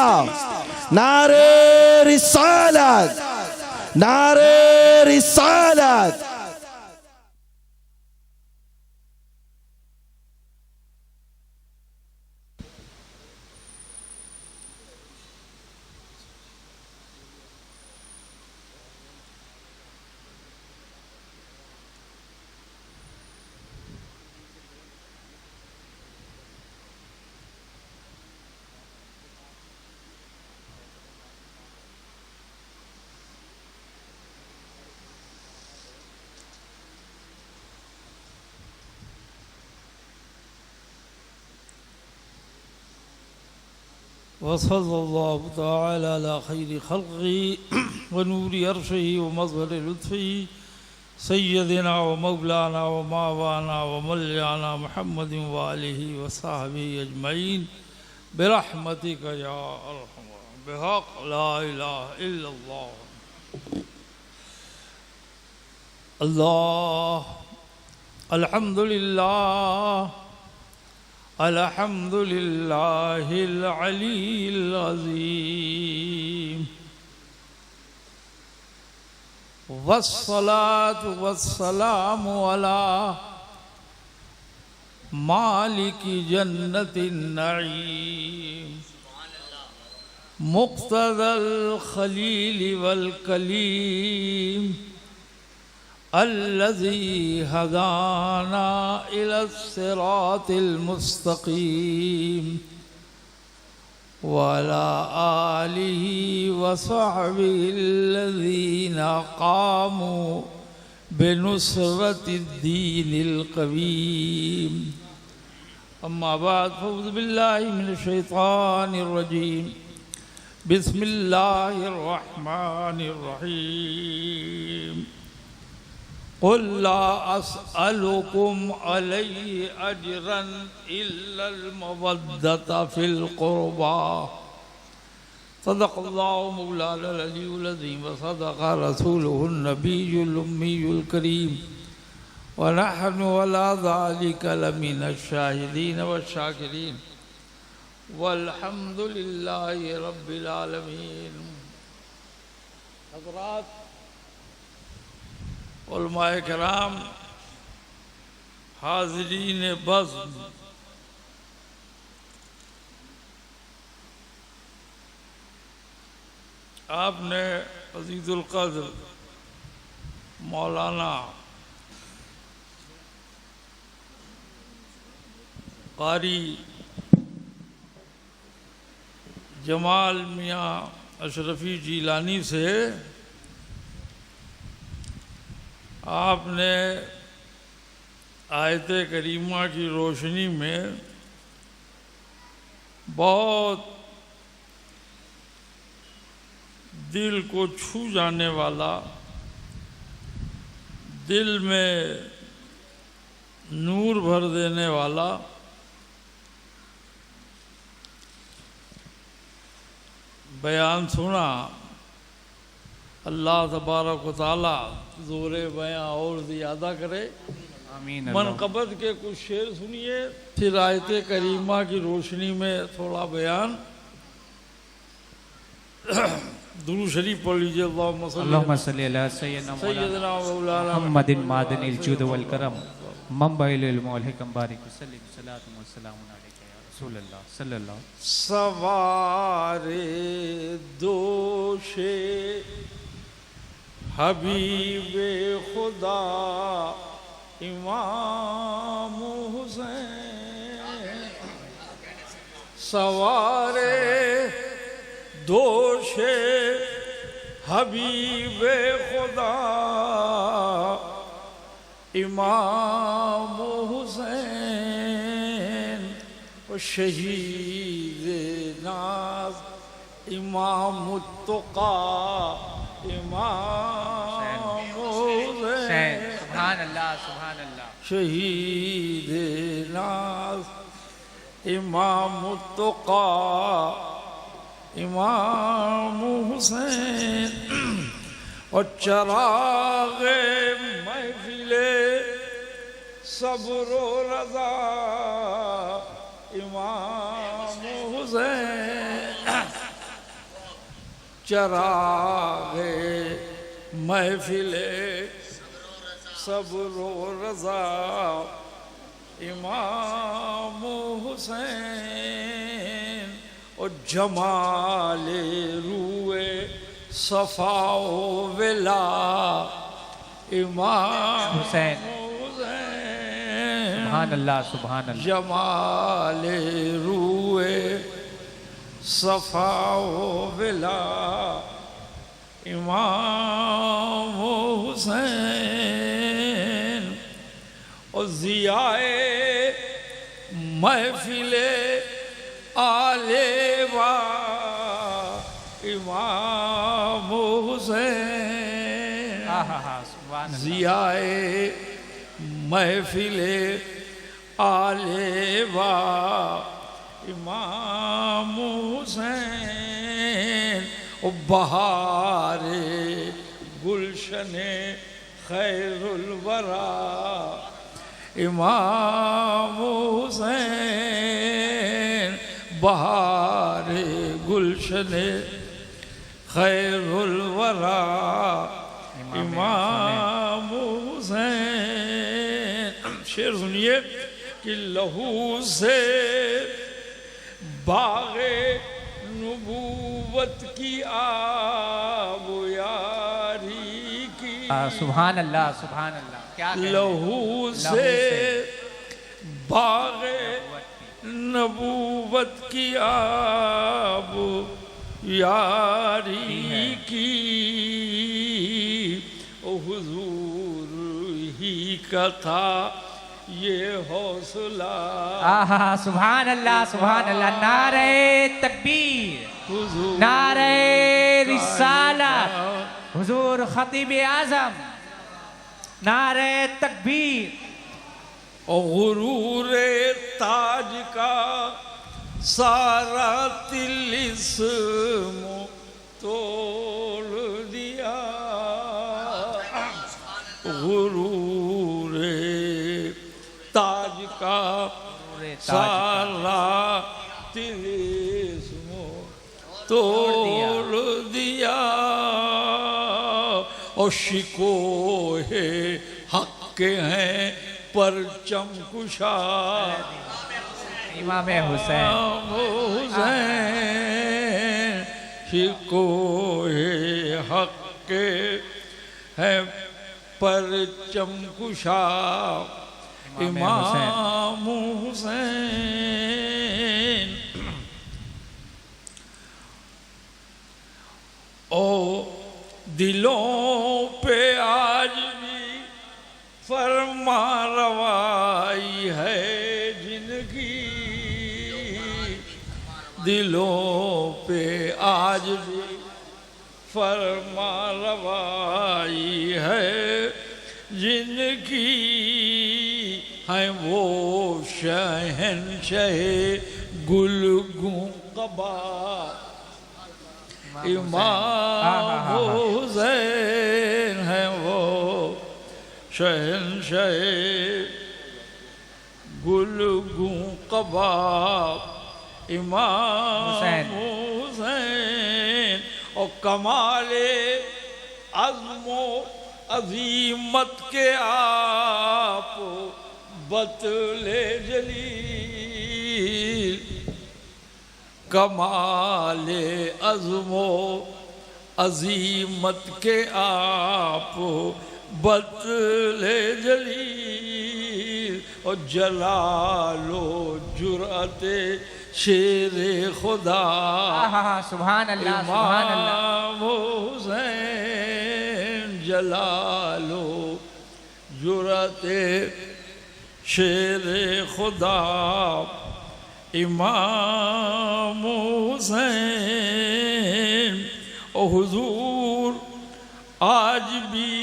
नारे रिसालत, नारे रिसालत। वसल्लल्लाहु तआला अला खैरि खल्क़ि व नूरि अर्शिही व मज़हर लुत्फ़िही सय्यदिना व मौलाना व मावाना व मौलाना मुहम्मदिन व आलिहि व सहबिही अजमईन बिरहमतिका या अरहम बिहक़ ला इलाहा इल्लल्लाह। अल्लाह अल्हम्दुलिल्लाह, अल्हम्दुलिल्लाहिल अलील अज़ीम, वस्सलातु वस्सलामु अला मालिकी जन्नतिन नईम, मुक़्तदल खलील वल कलीम, अल्लज़ी हदाना इलस्सिरातिल मुस्तक़ीम, वअला आलिहि वसहबिहिल्लज़ीना क़ामू बिनुस्रतिद्दीनिल क़वीम। अम्मा बाद फ़अऊज़ु बिल्लाहि मिनश शैतानिर रजीम। बिस्मिल्लाहिर रहमानिर रहीम। क़ुल ला अस्अलुकुम अलैहि अजरन इल्लल मवद्दता फ़िल क़ुरबा। सदक़ल्लाहु मौलानाल अलीयुल अज़ीम व सदक़ रसूलुहुन नबियुल उम्मियुल करीम व नहनु अला ज़ालिका लमिनश शाहिदीन व शाकिरीन वल्हम्दुलिल्लाहि रब्बिल आलमीन। हज़रात, उलमाए किराम, हाज़रीन बज़्म, आपने अजीजुल क़द्र मौलाना कारी जमाल मियाँ अशरफी जीलानी से आपने आयत करीमा की रोशनी में बहुत दिल को छू जाने वाला, दिल में नूर भर देने वाला बयान सुना। अल्लाह तबारक व तआला ज़ोरे बयां और ज़्यादा करे। आमीन। मनक़बत के कुछ शेर सुनिए, फिर आयत करीमा की रोशनी में थोड़ा बयान। दुरूद शरीफ पढ़ लीजिए। अल्लाहुम्मा सल्ली अला सय्यदना मौलाना मुहम्मदिन मादनिल जुद वल करम मंबइल इल्म वल हिकम बारिक वसल्लम सलातु व सलामुन अलैका या रसूलल्लाह सल्लल्लाहु। सवारे दोशे हबीबे खुदा इमाम हुसैन, सवारे दोशे हबीबे खुदा इमाम हुसैन, और शहीद नाज इमाम मुत्तका इमाम हुसैन। सुभान अल्लाह सुभान अल्लाह। शहीद नाज इमाम मुत्तका इमाम हुसैन, और चराग़े महफिले सब्र रज़ा इमाम हुसैन, चराग़े महफिले सब्र रज़ा इमाम हुसैन, और जमाले रूए सफ़ाओ विला इमाम हुसैन। सुभान अल्लाह सुभान अल्लाह। जमाले रूए सफ़ाओ विला इमाम हुसैन, और ज़ियाए महफिले आलेवा इमाम हुसैन, ज़ियाए महफिले आलेवा इमाम हुसैन, और बहारे गुलशने खैरुल वरा इमाम हुसैन, बहारे गुलशने खैरुल वरा इमाम हुसैन। शेर सुनिए कि लहू से बाग़े नबूवत की आब यारी की। सुभान अल्लाह सुभान अल्लाह। क्या लहू से बाग़े नबूवत की आब यारी की, ओ हुजूर ही का था ये हौसला। सुभान अल्लाह सुभान अल्लाह। नारे तकबीर, नारे रिसालत, हुजूर खतीब आज़म, नारे तकबीर। और गुरूर ताज का सारा तिलिस्म तोड़ दिया, गुरूर ताज का सारा तिलिस्म तोड़ दिया, और शिकोहे हक के हैं परचम कुशा इमाम हुसैन। शिकोहे हक के है परचम कुशा इमाम हुसैन। ओ दिलों पे आज भी फरमा रवाई है जिनकी, दिलों पे आज भी फरमा रवाई है जिनकी, हैं वो शहंशाह गुलगुं क़बा इमाम हुसैन, हैं वो शहंशाह गुलगुं क़बा इमाम हुसैन। और कमाले अज़्मो अज़ीमत के आप बतले जलील, कमाले अज़्मो अज़ीमत के आप बतले जलील। और जलालो जुरअते शेरे खुदा सुभान अल्लाह सुभान अल्लाह। इमाम हुसैन जलालो जुरअते शेरे खुदा इमाम हुसैन। ओ हुजूर आज भी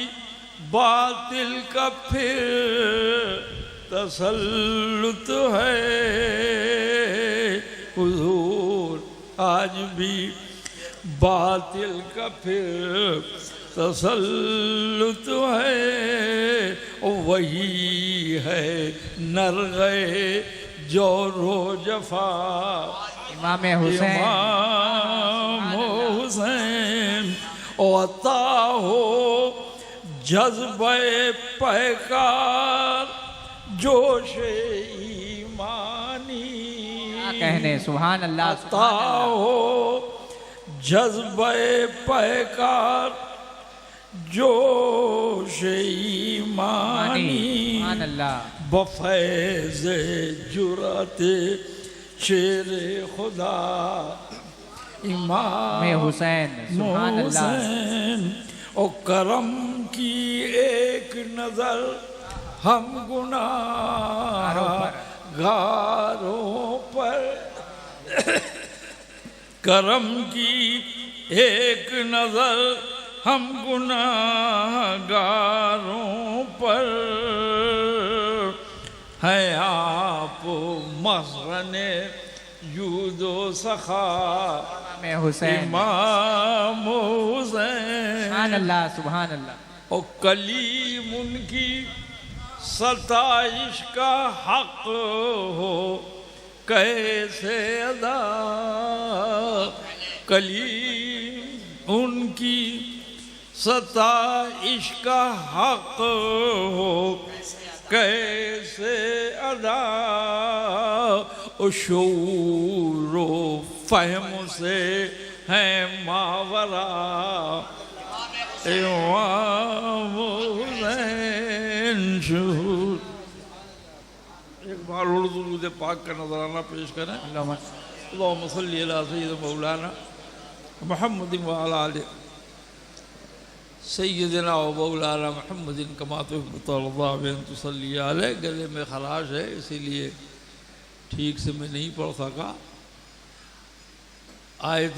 बातिल का फिर तसल्लुत है, हुजूर आज भी बातिल का फिर तसल्लुत है। और वही है नरग़े जोरो जफा इमाम हुसैन इमाम हुसैन। और अता हो जज्बे पैकार जोशे ईमानी, कहने सुभान अल्लाह अता हो जज्बे पैकार जोशे ईमानी, सुभान अल्लाह। बफैज़ जुरअते शेरे खुदा इमाम हुसैन सुभान अल्लाह। और करम की एक नजर हम गुनाहगारों पर, करम की एक नजर हम गुनाहगारों पर, है आप मज़रने यूदो सखा हुसैन इमाम हुसैन। सुभान अल्लाह सुभान अल्लाह। और कलीम उनकी सताइश का हक हो कैसे अदा, कलीम उनकी सताइश का हक हो कैसे अदा। शऊर फहम से है मावरा इमाम हुसैन। एक बार उर्दू पाक का नजराना पेश करें। अल्लाहुम्मा सल्ली अला सय्यिदना मौलाना मुहम्मद व अला आलि सय्यिदना व मौलाना मुहम्मदिन कमा तुहिब्बुल्लाह व तुसल्ली अलैहि। गले में खराश है इसीलिए ठीक से मैं नहीं पढ़ सका। आयत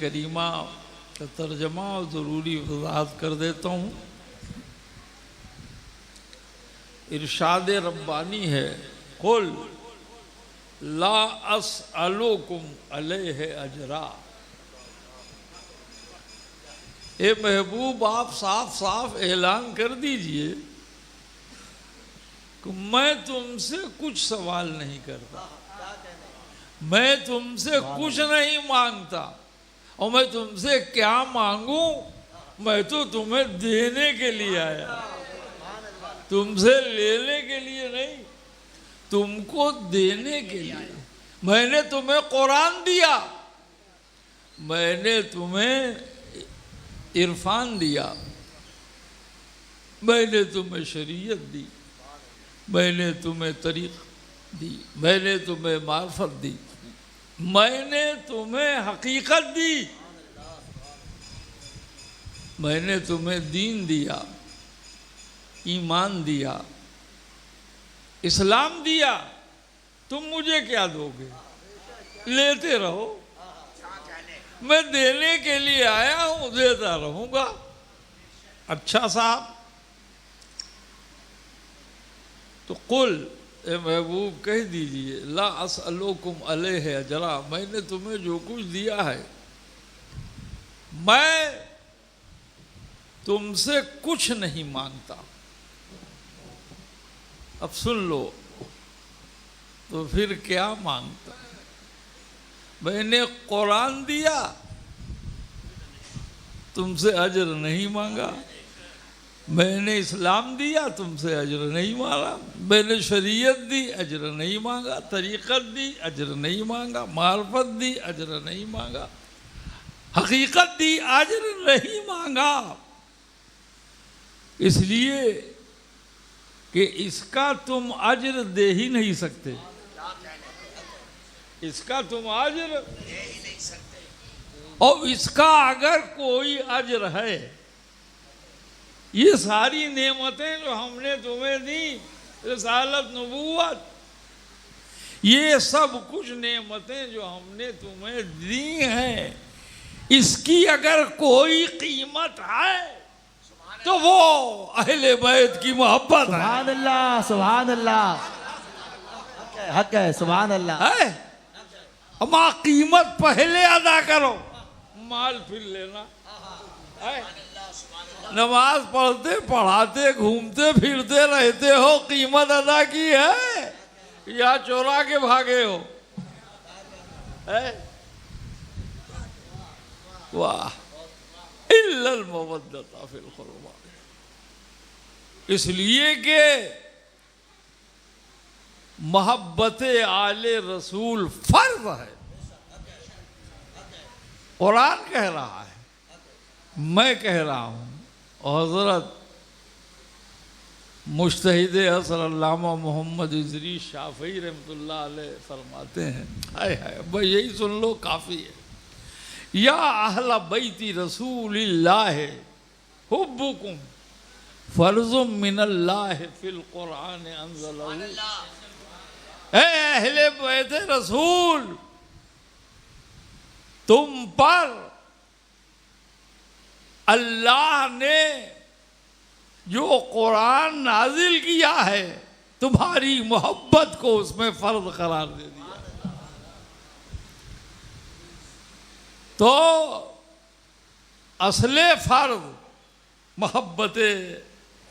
करीमा का तर्जमा और ज़रूरी वज़ाहत कर देता हूँ। इरशाद रब्बानी है, कुल ला अस्अलुकुम अलैहि अजरा। ए महबूब आप साफ साफ ऐलान कर दीजिए कि मैं तुमसे कुछ सवाल नहीं करता, मैं तुमसे कुछ नहीं मांगता, और मैं तुमसे क्या मांगू, मैं तो तुम्हें देने के लिए आया, तुमसे लेने के लिए नहीं, तुमको देने के लिए। मैंने तुम्हें कुरान दिया, मैंने तुम्हें इरफान दिया, मैंने तुम्हें शरीयत दी, मैंने तुम्हें तरीक़ दी, मैंने तुम्हें मार्फत दी, मैंने तुम्हें हकीकत दी, मैंने तुम्हें दीन दिया, ईमान दिया, इस्लाम दिया। तुम मुझे क्या दोगे? लेते रहो, मैं देने के लिए आया हूं, देता रहूंगा। अच्छा साहब, तो कुल ए महबूब कह दीजिए, ला असअलुकुम अलैहि अजरा, मैंने तुम्हें जो कुछ दिया है मैं तुमसे कुछ नहीं मांगता। अब सुन लो, तो फिर क्या मांगता? मैंने कुरान दिया, तुमसे अजर नहीं मांगा। मैंने इस्लाम दिया, तुमसे अजर नहीं मांगा। मैंने शरीयत दी, अजर नहीं मांगा। तरीक़त दी, अजर नहीं मांगा। मार्फत दी, अजर नहीं मांगा। हकीकत दी, अजर नहीं मांगा। इसलिए कि इसका तुम अजर दे ही नहीं सकते, इसका तुम अजर दे ही नहीं सकते। और इसका अगर कोई अजर है, ये सारी नेमतें जो हमने तुम्हें दी, रिसालत, नबूवत, ये सब कुछ नेमतें जो हमने तुम्हें दी हैं, इसकी अगर कोई कीमत है तो वो अहले बैत की मोहब्बत है। सुभान अल्लाह, सुभान अल्लाह, हक है, सुभान अल्लाह है। अमा कीमत पहले अदा करो, माल फिर लेना है। नमाज पढ़ते पढ़ाते घूमते फिरते रहते हो, कीमत अदा की है या चोरा के भागे हो? है? वाह, इल्लल मवद्दता फिल क़ुरबा। इसलिए कि मोहब्बत आले रसूल फर्ज है। कुरान कह रहा है, मैं कह रहा हूं, और हज़रत मुज्तहिद असर अल्लामा मोहम्मद इजरी शाफ़ी रहमतुल्लाह अलैह फरमाते हैं, हाय हाय, बस यही सुन लो काफ़ी है। या अहला बैती रसूलिल्लाह हुब्बुकुम फर्जुम मिनल्लाह फिल कुरान अंज़लहू। ऐ अहले बैत रसूल, तुम पर अल्लाह ने जो कुरान नाजिल किया है, तुम्हारी मोहब्बत को उसमें फर्ज करार दे दिया। तो असले फर्ज मोहब्बत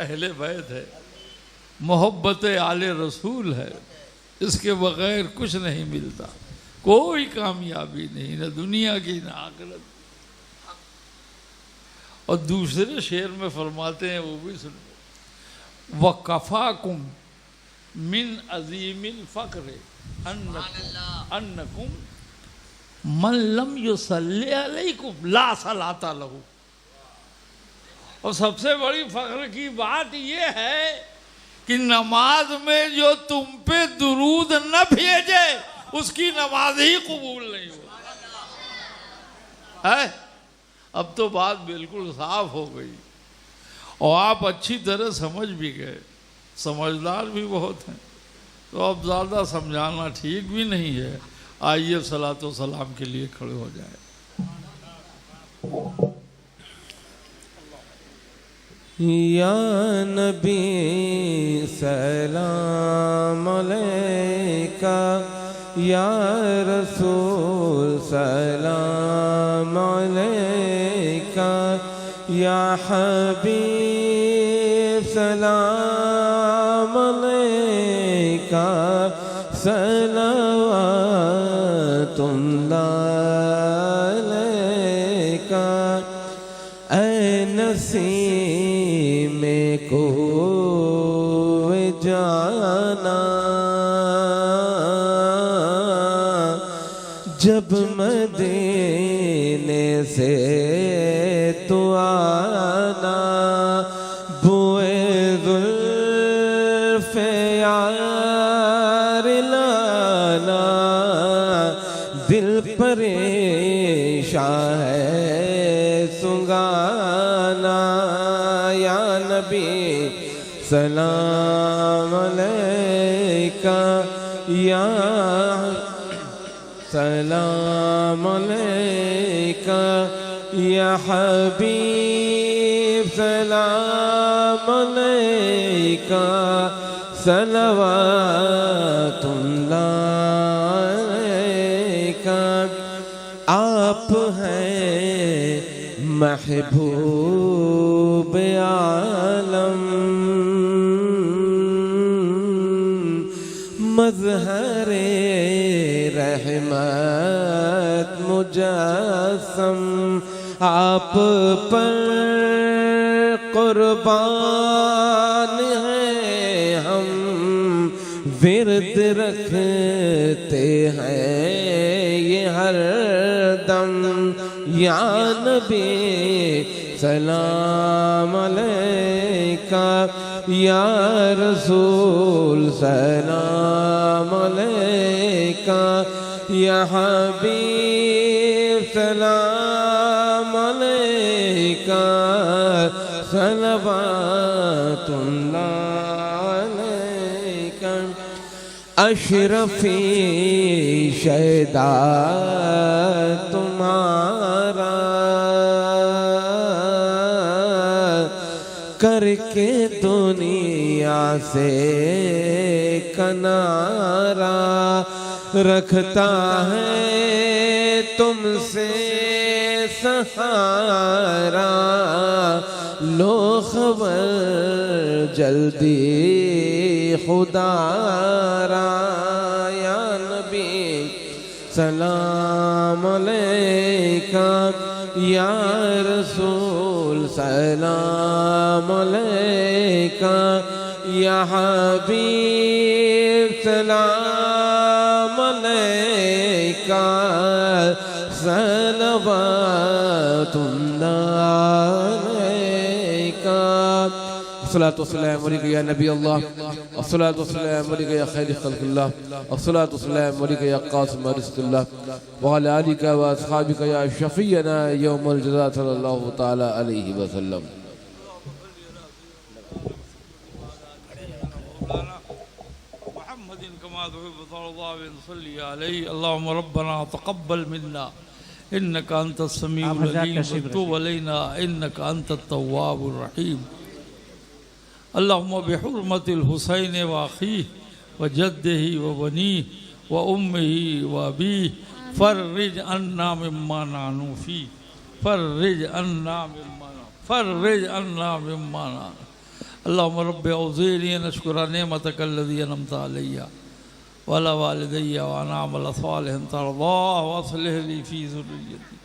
अहले बैत है, मोहब्बत आले रसूल है। इसके बगैर कुछ नहीं मिलता, कोई कामयाबी नहीं, न दुनिया की न आखिरत। और दूसरे शेर में फरमाते हैं, वो भी सुनो, वकफ़ाकुम मिन अज़ीमिल फ़क्र अन्नकुम मन लम युसल्ली अलैकुम ला सलाता लहू। और सबसे बड़ी फ़ख्र की बात यह है कि नमाज में जो तुम पे दुरूद न भेजे, उसकी नमाज ही कबूल नहीं हो है। अब तो बात बिल्कुल साफ हो गई और आप अच्छी तरह समझ भी गए, समझदार भी बहुत हैं, तो अब ज़्यादा समझाना ठीक भी नहीं है। आइए सलातो सलाम के लिए खड़े हो जाए। या नबी सलाम अलैका, या रसूल सलाम अलैका, या हबीब सलाम अलैका, सलावतुल्लाह अलैका। ऐ नसीम को जाना, जब मदीने बुए जुल्फ़े यार लाना, दिल परेशान है सुगाना। या नबी सलाम अलैका, या सलाम अलैका, या हबीब सलाम अलैका, सलवातुल्लाह अलैका। आप हैं महबूब आलम, मज़हरे रहमत मुजस्सम। आप पर कुर्बान हैं हम, विरद रखते हैं ये हर दम। या नबी सलाम अलैका, या रसूल सलाम अलैका, या हबीब सलाम अलैका, सलवातुल्लाह अलैका। अशरफी शैदा तुम्हारा, करके दुनिया से कनारा, रखता है तुमसे सहारा। लो खबर जल्दी खुदारा। या नबी सलाम अलैका, या रसूल सलाम अलैका, या हबीब सलाम अलैका, सलवातुल्लाह अलैका। अस्सलातु वस्सलामु अलैका या नबी अल्लाह, अस्सलातु वस्सलामु अलैका या खैर खल्क़िल्लाह, अस्सलातु वस्सलामु अलैका या क़ासिम रिज़्क़िल्लाह, व अला आलिका व अस्हाबिका या शफ़ीअना यौमल जज़ा सल्लल्लाहु तआला अलैहि वसल्लम। अल्लाहुम्मा रब्बना तक़ब्बल मिन्ना इन्नका अंतस समीउल अलीम व तुब अलैना इन्नका अंतत तव्वाबुर रहीम। अल्लाहुम्मा बिहुर्मतिल हुसैन व अख़ीह व जद्दिही व बनीह व उम्मिही व अबीह फर्रिज अन्ना मिम्मा नानू फी, फर्रिज अन्ना मिम्मा नानू। अल्लाहुम्मा रब्बि औज़िनी अन अश्कुरा निअमतक अल्लज़ी अनअमता अलैया वला वालिदैया व अन अअमला सालिहन तर्ज़ाह व अस्लिह ली फ़ी ज़ुर्रिय्यती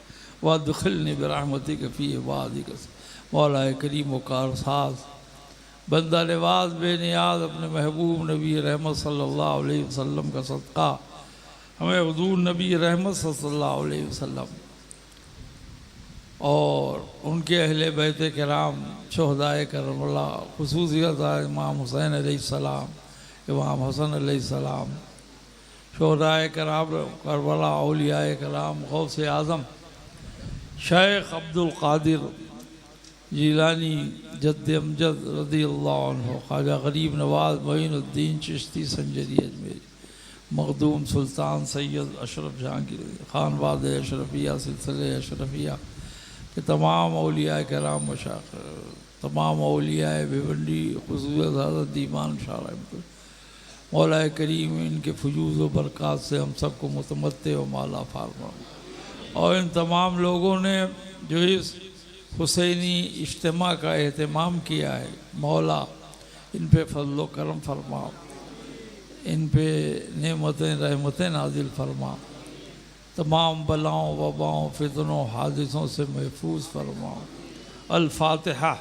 व अदख़िलनी बिरहमतिक फ़ी इबादिक। मौला करीम व कारसाज़ बंदा नवाज बेनियाज अपने महबूब नबी रहमत सल्लल्लाहु अलैहि वसल्लम का सदक़ा हमें हुज़ूर नबी रहमत सल्लल्लाहु अलैहि वसल्लम और उनके अहले बैत किराम शुहदाए करबला, खुसूसियत इमाम हुसैन अलैहिस्सलाम, इमाम हसन अलैहिस्सलाम, शुहदाए करबला, औलियाए कराम, गौस आज़म शेख अब्दुल कादिर जीलानी जद्द अमजद रज़ियल्लाहु अन्हु, ख्वाजा गरीब नवाज मोइनुद्दीन चिश्ती संजरी अजमेरी, मखदूम सुल्तान सैयद अशरफ जहांगीर खान बाद अशरफिया सिलसिले अशरफिया के तमाम औलियाए कराम मशाइख, तमाम औलियाए भिवंडी, खुसूसियत हज़रत दीवान शाह रहमतुल्लाह। मौला करीम इनके फजूज़ व बरक़ात से हम सबको मुतमत्ते व माला फरमा। और इन तमाम लोगों ने जो इस हुसैनी इज्तिमा का एहतमाम किया है, मौला इन पे फजल व करम फरमा, इन पे नेमतें रहमतें नाजिल फरमा, तमाम बलाओं वबाओं फितनों हादिसों से महफूज फरमा। अल फातिहा।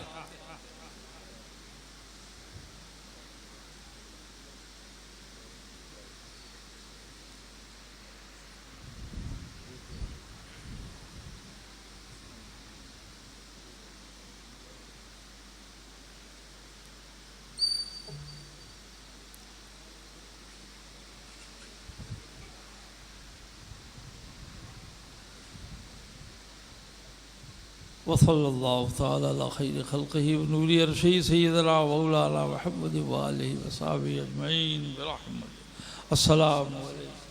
वसल्लल्लाहु तआला अला खैरि खल्क़िही व नूरि अर्शिही सय्यदना मौलाना मुहम्मद व आलिहि व सहाबिही अजमईन बिरहमतिह। अस्सलामु अलैकुम।